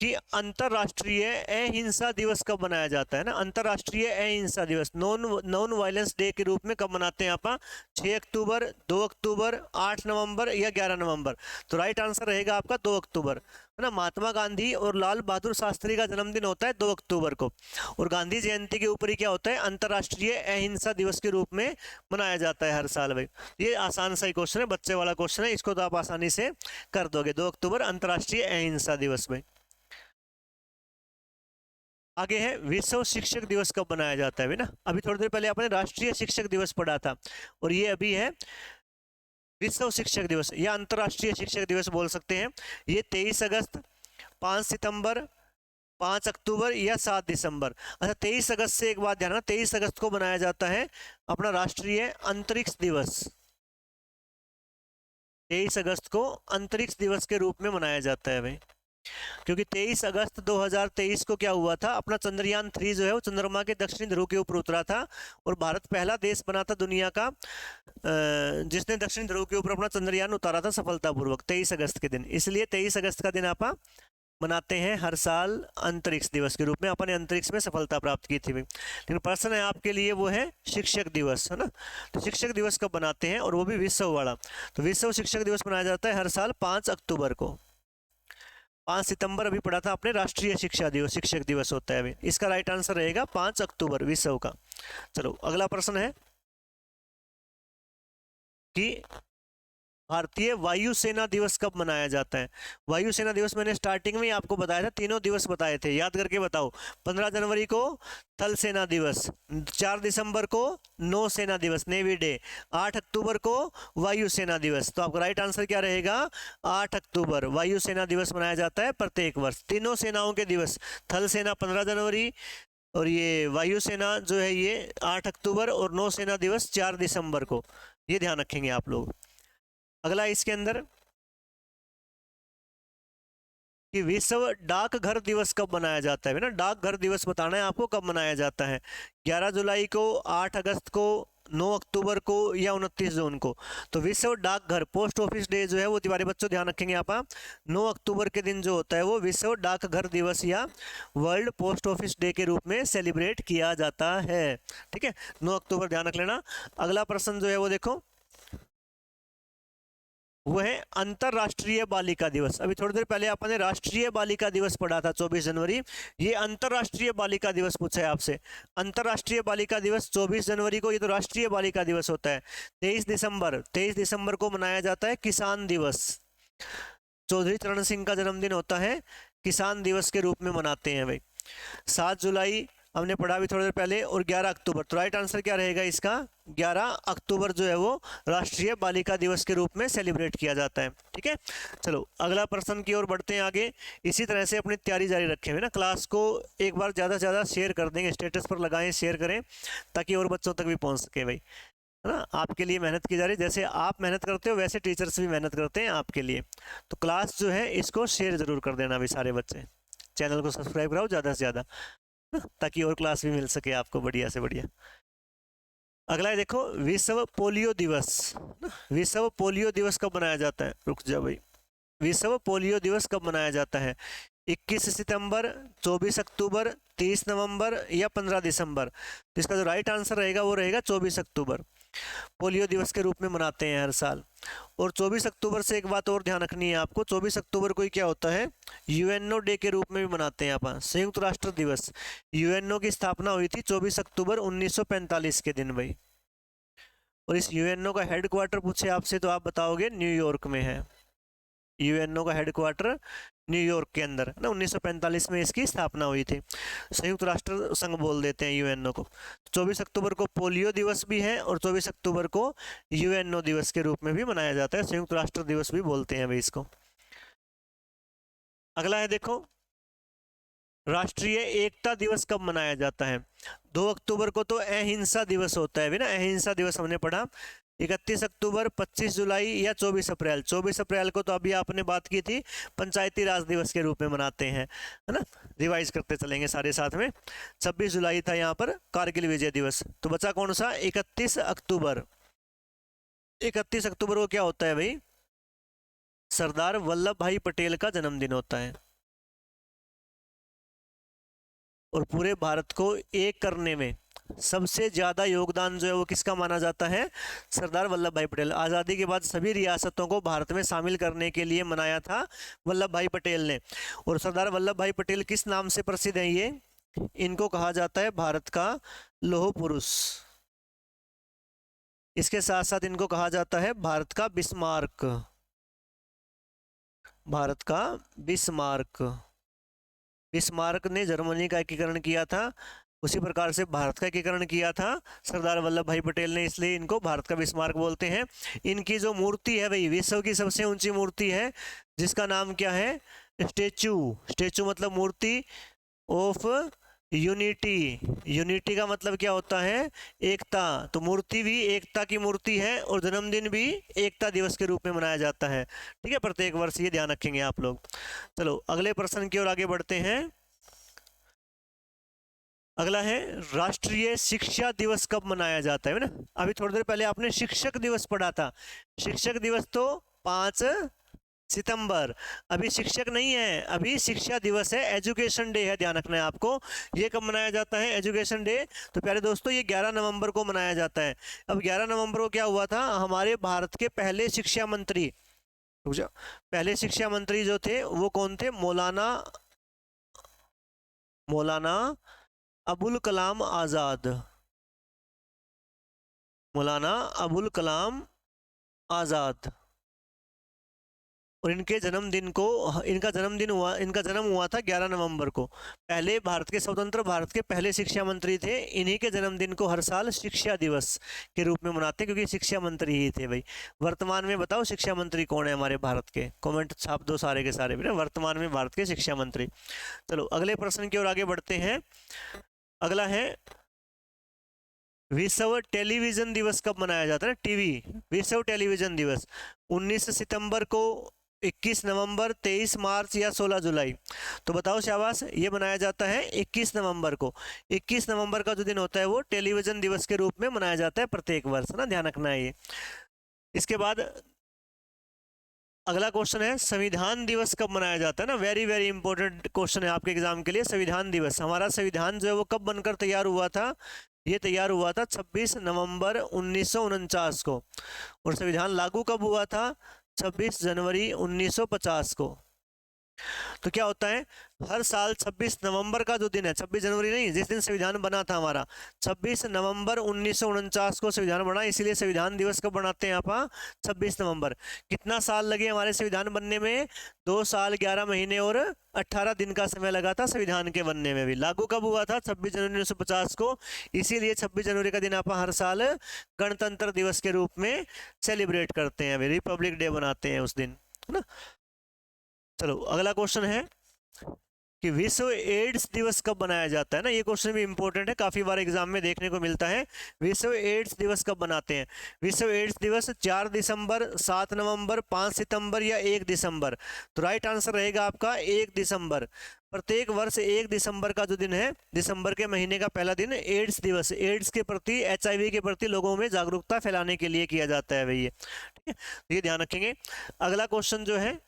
कि अंतरराष्ट्रीय अहिंसा दिवस कब मनाया जाता है ना। अंतरराष्ट्रीय अहिंसा दिवस, नॉन वायलेंस डे के रूप में कब मनाते हैं आप, 6 अक्टूबर, 2 अक्टूबर, 8 नवंबर या 11 नवंबर। तो राइट आंसर रहेगा आपका 2 अक्टूबर, है ना। महात्मा गांधी और लाल बहादुर शास्त्री का जन्मदिन होता है 2 अक्टूबर को, और गांधी जयंती के ऊपर ही क्या होता है, अंतरराष्ट्रीय अहिंसा दिवस के रूप में मनाया जाता है हर साल भाई। ये आसान सा ही क्वेश्चन है, बच्चे वाला क्वेश्चन है, इसको तो आप आसानी से कर दोगे। 2 अक्टूबर अंतरराष्ट्रीय अहिंसा दिवस में। आगे है विश्व शिक्षक दिवस कब मनाया जाता है ना। अभी थोड़ी देर पहले आपने राष्ट्रीय शिक्षक दिवस पढ़ा था, और ये अभी है विश्व शिक्षक दिवस या अंतरराष्ट्रीय शिक्षक दिवस बोल सकते हैं। ये 23 अगस्त, 5 सितंबर, 5 अक्टूबर या 7 दिसंबर। अच्छा 23 अगस्त से एक बात ध्यान रखना, 23 अगस्त को मनाया जाता है अपना राष्ट्रीय अंतरिक्ष दिवस। 23 अगस्त को अंतरिक्ष दिवस के रूप में मनाया जाता है भाई, क्योंकि 23 अगस्त 2023 को क्या हुआ था, अपना चंद्रयान 3 जो है वो चंद्रमा के दक्षिणी ध्रुव के ऊपर उतरा था, और भारत पहला देश बना था दुनिया का जिसने दक्षिणी ध्रुव के ऊपर अपना चंद्रयान उतारा था सफलतापूर्वक 23 अगस्त के दिन। इसलिए 23 अगस्त का दिन आप मनाते हैं हर साल अंतरिक्ष दिवस के रूप में। अपने अंतरिक्ष में सफलता प्राप्त की थी। लेकिन प्रश्न है आपके लिए वो है शिक्षक दिवस, है ना। तो शिक्षक दिवस कब बनाते हैं, और वो भी विश्व वाला। तो विश्व शिक्षक दिवस मनाया जाता है हर साल 5 अक्टूबर को। 5 सितंबर अभी पढ़ा था आपने, राष्ट्रीय शिक्षा दिवस, शिक्षक दिवस होता है अभी। इसका राइट आंसर रहेगा 5 अक्टूबर विश्व का। चलो अगला प्रश्न है कि भारतीय वायुसेना दिवस कब मनाया जाता है? वायुसेना दिवस मैंने स्टार्टिंग में ही आपको बताया था, तीनों दिवस बताए थे, याद करके बताओ। 15 जनवरी को थल सेना दिवस, 4 दिसंबर को नौसेना दिवस नेवी डे, 8 अक्टूबर को वायुसेना दिवस। तो आपका राइट आंसर क्या रहेगा? 8 अक्टूबर वायुसेना दिवस मनाया जाता है प्रत्येक वर्ष। तीनों सेनाओं के दिवस, थल सेना 15 जनवरी और ये वायुसेना जो है ये 8 अक्टूबर और नौसेना दिवस 4 दिसंबर को, ये ध्यान रखेंगे आप लोग। अगला इसके अंदर कि विश्व डाकघर दिवस कब मनाया जाता है ना, डाकघर दिवस बताना है आपको कब मनाया जाता है। 11 जुलाई को, 8 अगस्त को, 9 अक्टूबर को या 29 जून को। तो विश्व डाकघर पोस्ट ऑफिस डे जो है वो तुम्हारे बच्चों ध्यान रखेंगे आप, 9 अक्टूबर के दिन जो होता है वो विश्व डाकघर दिवस या वर्ल्ड पोस्ट ऑफिस डे के रूप में सेलिब्रेट किया जाता है। ठीक है, 9 अक्टूबर ध्यान रख लेना। अगला प्रश्न जो है वो देखो, वो है अंतरराष्ट्रीय बालिका दिवस। अभी थोड़ी देर पहले आपने राष्ट्रीय बालिका दिवस पढ़ा था 24 जनवरी, ये अंतरराष्ट्रीय बालिका दिवस पूछा है आपसे। अंतरराष्ट्रीय बालिका दिवस 24 जनवरी को, ये तो राष्ट्रीय बालिका दिवस होता है। 23 दिसंबर को मनाया जाता है किसान दिवस। चौधरी चरण सिंह का जन्मदिन होता है, किसान दिवस के रूप में मनाते हैं भाई। 7 जुलाई हमने पढ़ा भी थोड़ी देर पहले, और 11 अक्टूबर। तो राइट आंसर क्या रहेगा इसका? 11 अक्टूबर जो है वो राष्ट्रीय बालिका दिवस के रूप में सेलिब्रेट किया जाता है। ठीक है, चलो अगला प्रश्न की ओर बढ़ते हैं आगे। इसी तरह से अपनी तैयारी जारी रखें हुए ना, क्लास को एक बार ज़्यादा से ज़्यादा शेयर कर देंगे, स्टेटस पर लगाएं, शेयर करें, ताकि और बच्चों तक भी पहुँच सके भाई, है ना। आपके लिए मेहनत की जा रही है, जैसे आप मेहनत करते हो वैसे टीचर्स भी मेहनत करते हैं आपके लिए। तो क्लास जो है इसको शेयर ज़रूर कर देना भाई सारे बच्चे। चैनल को सब्सक्राइब कराओ ज़्यादा से ज़्यादा, ताकि और क्लास भी मिल सके आपको बढ़िया से बढ़िया। अगला है देखो, विश्व पोलियो दिवस। विश्व पोलियो दिवस कब मनाया जाता है? रुक जा भाई, विश्व पोलियो दिवस कब मनाया जाता है? 21 सितंबर, 24 अक्टूबर, 30 नवंबर या 15 दिसंबर। तो इसका जो राइट आंसर रहेगा वो रहेगा 24 अक्टूबर। पोलियो दिवस के रूप में मनाते हैं हर साल। और 24 अक्टूबर से एक बात और ध्यान रखनी है आपको, 24 अक्टूबर को ही क्या होता है, यूएनओ डे के रूप में भी मनाते हैं आप, संयुक्त राष्ट्र दिवस। यूएनओ की स्थापना हुई थी 24 अक्टूबर 1945 के दिन भाई। और इस यूएनओ का हेडक्वार्टर पूछे आपसे तो आप बताओगे न्यूयॉर्क में है। यूएनओ का हेडक्वार्टर न्यूयॉर्क के अंदर ना, 1945 में इसकी स्थापना हुई थी। संयुक्त राष्ट्र संघ बोल देते हैं यूएनओ को। 24 अक्टूबर को पोलियो दिवस भी है और 24 अक्टूबर को यूएनओ दिवस के रूप में भी मनाया जाता है, संयुक्त राष्ट्र दिवस भी बोलते हैं भाई इसको। अगला है देखो, राष्ट्रीय एकता दिवस कब मनाया जाता है? 2 अक्टूबर को तो अहिंसा दिवस होता है ना, अहिंसा दिवस हमने पढ़ा। 31 अक्टूबर, 25 जुलाई या 24 अप्रैल। 24 अप्रैल को तो अभी आपने बात की थी, पंचायती राज दिवस के रूप में मनाते हैं, है ना। रिवाइज करते चलेंगे सारे साथ में। 26 जुलाई था यहाँ पर कारगिल विजय दिवस। तो बचा कौन सा? 31 अक्टूबर। 31 अक्टूबर को क्या होता है भाई? सरदार वल्लभ भाई पटेल का जन्मदिन होता है। और पूरे भारत को एक करने में सबसे ज्यादा योगदान जो है वो किसका माना जाता है? सरदार वल्लभ भाई पटेल। आज़ादी के बाद सभी रियासतों को भारत में शामिल करने के लिए मनाया था वल्लभ भाई पटेल ने। और सरदार वल्लभ भाई पटेल किस नाम से प्रसिद्ध है? ये इनको कहा जाता है भारत का लौह पुरुष। इसके साथ साथ इनको कहा जाता है भारत का बिस्मार्क। भारत का बिस्मार्क। बिस्मार्क ने जर्मनी का एकीकरण किया था, उसी प्रकार से भारत का एकीकरण किया था सरदार वल्लभ भाई पटेल ने, इसलिए इनको भारत का बिस्मार्क बोलते हैं। इनकी जो मूर्ति है भाई, विश्व की सबसे ऊंची मूर्ति है, जिसका नाम क्या है? स्टेचू। स्टेचू मतलब मूर्ति ऑफ यूनिटी। यूनिटी का मतलब क्या होता है? एकता। तो मूर्ति भी एकता की मूर्ति है और जन्मदिन भी एकता दिवस के रूप में मनाया जाता है। ठीक है, प्रत्येक वर्ष, ये ध्यान रखेंगे आप लोग। चलो अगले प्रश्न की ओर आगे बढ़ते हैं। अगला है, राष्ट्रीय शिक्षा दिवस कब मनाया जाता है ना। अभी थोड़ी देर पहले आपने शिक्षक दिवस पढ़ा था। शिक्षक दिवस तो 5 सितंबर। अभी शिक्षक नहीं है, अभी शिक्षा दिवस है, एजुकेशन डे है, ध्यान रखना है आपको। ये कब मनाया जाता है एजुकेशन डे? तो प्यारे दोस्तों ये 11 नवंबर को मनाया जाता है। अब 11 नवंबर को क्या हुआ था? हमारे भारत के पहले शिक्षा मंत्री, पहले शिक्षा मंत्री जो थे वो कौन थे? मौलाना अबुल कलाम आज़ाद। मौलाना अबुल कलाम आज़ाद। और इनका जन्म हुआ था 11 नवंबर को। पहले स्वतंत्र भारत के पहले शिक्षा मंत्री थे। इन्हीं के जन्मदिन को हर साल शिक्षा दिवस के रूप में मनाते हैं, क्योंकि शिक्षा मंत्री ही थे भाई। वर्तमान में बताओ शिक्षा मंत्री कौन है हमारे भारत के, कमेंट छाप दो सारे के सारे भी, वर्तमान में भारत के शिक्षा मंत्री। चलो अगले प्रश्न की ओर आगे बढ़ते हैं। अगला है विश्व टेलीविजन दिवस कब मनाया जाता है? टीवी विश्व टेलीविजन दिवस 19 सितंबर को, 21 नवंबर, 23 मार्च या 16 जुलाई? तो बताओ शाबाश, ये मनाया जाता है 21 नवंबर को। 21 नवंबर का जो दिन होता है वो टेलीविजन दिवस के रूप में मनाया जाता है प्रत्येक वर्ष, ना, ध्यान रखना है ये। इसके बाद अगला क्वेश्चन है संविधान दिवस कब मनाया जाता है ना, वेरी वेरी इंपॉर्टेंट क्वेश्चन है आपके एग्जाम के लिए। संविधान दिवस, हमारा संविधान जो है वो कब बनकर तैयार हुआ था? ये तैयार हुआ था 26 नवंबर 1949 को। और संविधान लागू कब हुआ था? 26 जनवरी 1950 को। तो क्या होता है, हर साल 26 नवंबर का जो दिन है, 26 जनवरी नहीं, जिस दिन संविधान बना था हमारा, 26 नवंबर 1949 को संविधान बना, इसीलिए संविधान दिवस कब बनाते हैं आप? 26 नवंबर। कितना साल लगे हमारे संविधान बनने में? 2 साल 11 महीने और 18 दिन का समय लगा था संविधान के बनने में भी। लागू कब हुआ था? 26 जनवरी 1950 को। इसीलिए 26 जनवरी का दिन आप हर साल गणतंत्र दिवस के रूप में सेलिब्रेट करते हैं, रिपब्लिक डे बनाते हैं उस दिन, है ना। चलो अगला क्वेश्चन है कि विश्व एड्स दिवस कब मनाया जाता है ना। ये क्वेश्चन भी इंपॉर्टेंट है, काफी बार एग्जाम में देखने को मिलता है। विश्व एड्स दिवस कब मनाते हैं? विश्व एड्स दिवस 4 दिसंबर, 7 नवंबर, 5 सितंबर या 1 दिसंबर? तो राइट आंसर रहेगा आपका 1 दिसंबर। प्रत्येक वर्ष 1 दिसंबर का जो दिन है, दिसंबर के महीने का पहला दिन, एड्स दिवस, एड्स के प्रति, HIV के प्रति लोगों में जागरूकता फैलाने के लिए किया जाता है भैया, ठीक है, ये ध्यान रखेंगे। अगला क्वेश्चन जो है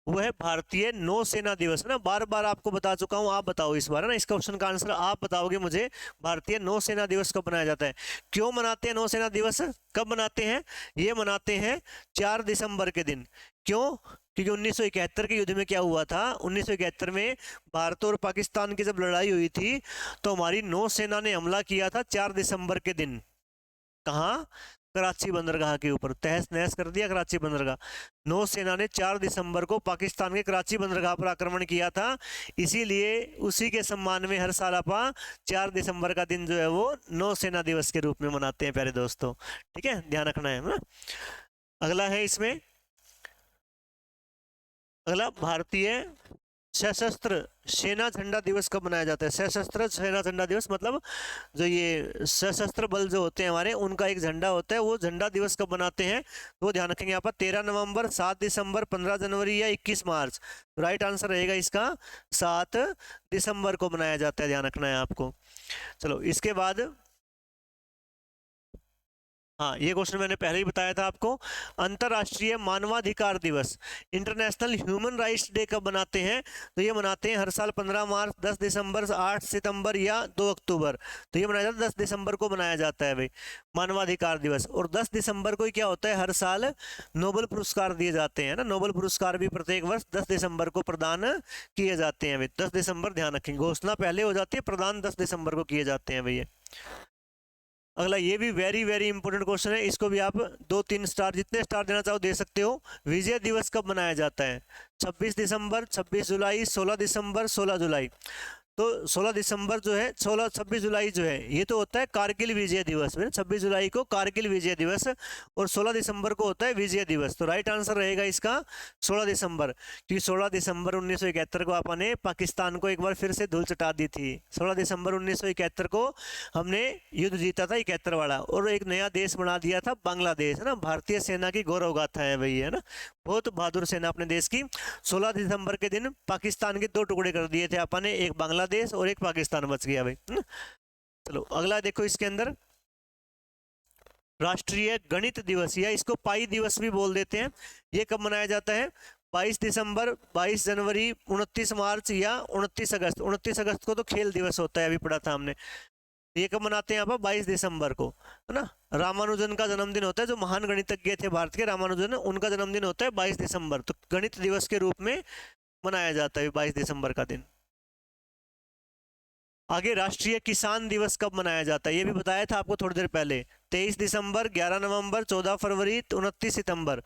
वो है भारतीय नौसेना दिवस, है ना। बार बार आपको बता चुका हूं, आप बताओ इस बार, है ना, इस क्वेश्चन का आंसर आप बताओगे मुझे। भारतीय नौसेना दिवस कब मनाया जाता है? क्यों मनाते हैं नौसेना दिवस? कब मनाते हैं? ये मनाते हैं 4 दिसंबर के दिन। क्यों? क्योंकि 1971 के युद्ध में क्या हुआ था, 1971 में भारत और पाकिस्तान की जब लड़ाई हुई थी तो हमारी नौसेना ने हमला किया था 4 दिसंबर के दिन। कहाँ? कराची बंदरगाह के ऊपर तहस नहस कर दिया कराची बंदरगाह। नौसेना ने 4 दिसंबर को पाकिस्तान के कराची बंदरगाह पर आक्रमण किया था। इसीलिए उसी के सम्मान में हर साल आप 4 दिसंबर का दिन जो है वो नौसेना दिवस के रूप में मनाते हैं प्यारे दोस्तों, ठीक है, ध्यान रखना है ना। अगला है इसमें, अगला भारतीय सशस्त्र सेना झंडा दिवस कब मनाया जाता है? सशस्त्र सेना झंडा दिवस मतलब जो ये सशस्त्र बल जो होते हैं हमारे, उनका एक झंडा होता है, वो झंडा दिवस कब मनाते हैं? तो ध्यान रखेंगे आप 13 नवंबर, 7 दिसंबर, 15 जनवरी या 21 मार्च? राइट आंसर रहेगा इसका 7 दिसंबर को मनाया जाता है, ध्यान रखना है आपको। चलो इसके बाद, हाँ ये क्वेश्चन मैंने पहले ही बताया था आपको। अंतरराष्ट्रीय मानवाधिकार दिवस, इंटरनेशनल ह्यूमन राइट्स डे कब मनाते हैं? तो ये मनाते हैं हर साल 15 मार्च, 10 दिसंबर, 8 सितंबर या 2 अक्टूबर। तो ये मनाया जाता है 10 दिसंबर को मनाया जाता है भाई मानवाधिकार दिवस। और 10 दिसंबर को ही क्या होता है, हर साल नोबेल पुरस्कार दिए जाते हैं ना। नोबेल पुरस्कार भी प्रत्येक वर्ष 10 दिसंबर को प्रदान किए जाते हैं भाई। 10 दिसंबर ध्यान रखेंगे, घोषणा पहले हो जाती है, प्रदान 10 दिसंबर को किए जाते हैं भैया। अगला ये भी वेरी वेरी इंपॉर्टेंट क्वेश्चन है, इसको भी आप 2-3 स्टार, जितने स्टार देना चाहो दे सकते हो। विजय दिवस कब मनाया जाता है? 26 दिसंबर, 26 जुलाई, 16 दिसंबर, 16 जुलाई? तो 16 दिसंबर जो है, 26 जुलाई जो है ये तो होता है कारगिल विजय दिवस में। 26 जुलाई को कारगिल विजय दिवस और 16 दिसंबर को होता है विजय दिवस। तो राइट आंसर रहेगा इसका 16 दिसंबर, क्योंकि 16 दिसंबर 1971 को आपने पाकिस्तान को एक बार फिर से धूल चटा दी थी। 16 दिसंबर 1971 को हमने युद्ध जीता था 71 वाला, और एक नया देश बना दिया था बांग्लादेश, है ना। भारतीय सेना की गौरव गाथा है भाई, है ना, बहुत बहादुर सेना अपने देश की। 16 दिसंबर के दिन पाकिस्तान के 2 टुकड़े कर दिए थे आपने, एक बांग्लादेश और एक पाकिस्तान बच गया भाई। चलो अगला देखो, इसके अंदर राष्ट्रीय गणित दिवस, या इसको पाई दिवस भी बोल देते हैं, ये कब मनाया जाता है? 22 दिसंबर, 22 जनवरी, 29 मार्च या 29 अगस्त? 29 अगस्त को तो खेल दिवस होता है, अभी पढ़ा था हमने। ये कब मनाते हैं आप? 22 दिसंबर को, है ना। रामानुजन का जन्मदिन होता है, जो महान गणितज्ञ थे भारत के, रामानुजन, उनका जन्मदिन होता है 22 दिसंबर। तो गणित दिवस के रूप में मनाया जाता है 22 दिसंबर का दिन। आगे राष्ट्रीय किसान दिवस कब मनाया जाता है? ये भी बताया था आपको थोड़ी देर पहले। 23 दिसंबर, 11 नवंबर, 14 फरवरी, 29 सितंबर?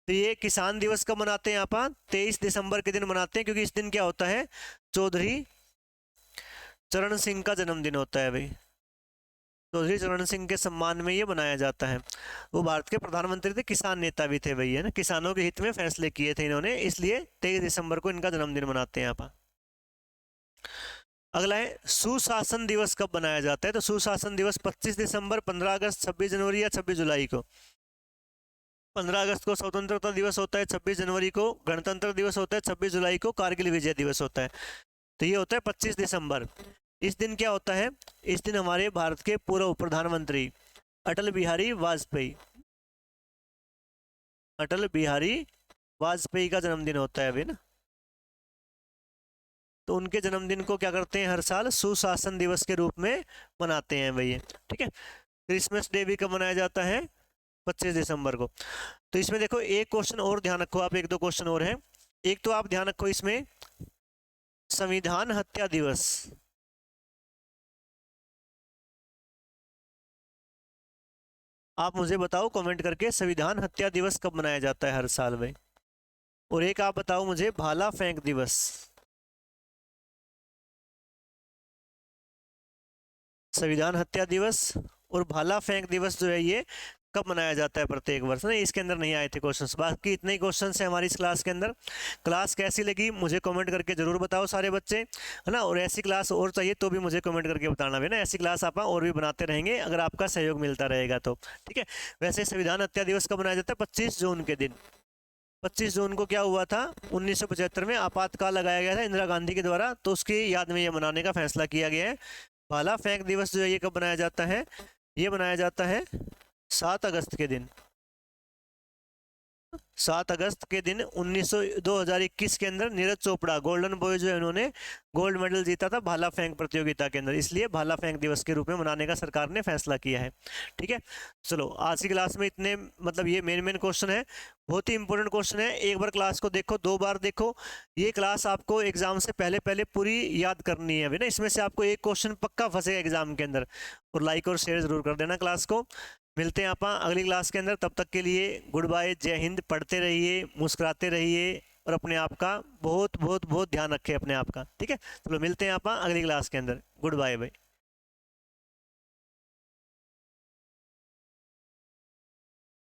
तो ये किसान दिवस कब मनाते हैं यहाँ पर? 23 दिसंबर के दिन मनाते हैं, क्योंकि इस दिन क्या होता है? चौधरी चरण सिंह का जन्मदिन होता है भाई। चौधरी चरण सिंह के सम्मान में ये मनाया जाता है। वो भारत के प्रधानमंत्री थे, किसान नेता भी थे भाई, है ना, किसानों के हित में फैसले किए थे इन्होंने, इसलिए 23 दिसंबर को इनका जन्मदिन मनाते हैं यहाँ पर। अगला है सुशासन दिवस कब मनाया जाता है? तो सुशासन दिवस 25 दिसंबर, 15 अगस्त, 26 जनवरी या 26 जुलाई को। 15 अगस्त को स्वतंत्रता दिवस होता है, 26 जनवरी को गणतंत्र दिवस होता है, 26 जुलाई को कारगिल विजय दिवस होता है। तो ये होता है 25 दिसंबर। इस दिन क्या होता है? इस दिन हमारे भारत के पूर्व प्रधानमंत्री अटल बिहारी वाजपेयी, अटल बिहारी वाजपेयी का जन्मदिन होता है अभी ना। तो उनके जन्मदिन को क्या करते हैं? हर साल सुशासन दिवस के रूप में मनाते हैं भैया, ठीक है। क्रिसमस डे भी कब मनाया जाता है? 25 दिसंबर को। तो इसमें देखो एक क्वेश्चन और ध्यान रखो आप, एक दो क्वेश्चन और है। एक तो आप ध्यान रखो इसमें संविधान हत्या दिवस, आप मुझे बताओ कमेंट करके संविधान हत्या दिवस कब मनाया जाता है हर साल में। और एक आप बताओ मुझे भाला फेंक दिवस, संविधान हत्या दिवस और भाला फेंक दिवस जो है ये कब मनाया जाता है प्रत्येक वर्ष? नहीं, इसके अंदर नहीं आए थे क्वेश्चंस। बाकी इतने ही क्वेश्चंस हैं हमारी इस क्लास के अंदर। क्लास कैसी लगी मुझे कमेंट करके जरूर बताओ सारे बच्चे, है ना। और ऐसी क्लास और चाहिए तो भी मुझे कमेंट करके बताना है ना, ऐसी क्लास आप और भी बनाते रहेंगे अगर आपका सहयोग मिलता रहेगा तो, ठीक है। वैसे संविधान हत्या दिवस कब मनाया जाता है? 25 जून के दिन। 25 जून को क्या हुआ था? 1975 में आपातकाल लगाया गया था इंदिरा गांधी के द्वारा, तो उसकी याद में ये मनाने का फैसला किया गया है। भाला फेंक दिवस जो है ये कब मनाया जाता है? ये मनाया जाता है 7 अगस्त के दिन। 7 अगस्त के दिन 2021 के अंदर नीरज चोपड़ा गोल्डन बॉय जो है उन्होंने गोल्ड मेडल जीता था भाला फेंक प्रतियोगिता के अंदर, इसलिए भाला फेंक दिवस के रूप में मनाने का सरकार ने फैसला किया है, ठीक है। चलो आज की क्लास में इतने, मतलब ये मेन क्वेश्चन है, बहुत ही इंपॉर्टेंट क्वेश्चन है। एक बार क्लास को देखो, 2 बार देखो। ये क्लास आपको एग्जाम से पहले पहले पूरी याद करनी है अभी ना, इसमें से आपको एक क्वेश्चन पक्का फंसेगा एग्जाम के अंदर। और लाइक और शेयर जरूर कर देना क्लास को। मिलते हैं आप अगली क्लास के अंदर, तब तक के लिए गुड बाय, जय हिंद। पढ़ते रहिए, मुस्कुराते रहिए और अपने आप का बहुत बहुत बहुत ध्यान रखें अपने आप का, ठीक है। चलो मिलते हैं आप अगली क्लास के अंदर। गुड बाय भाई।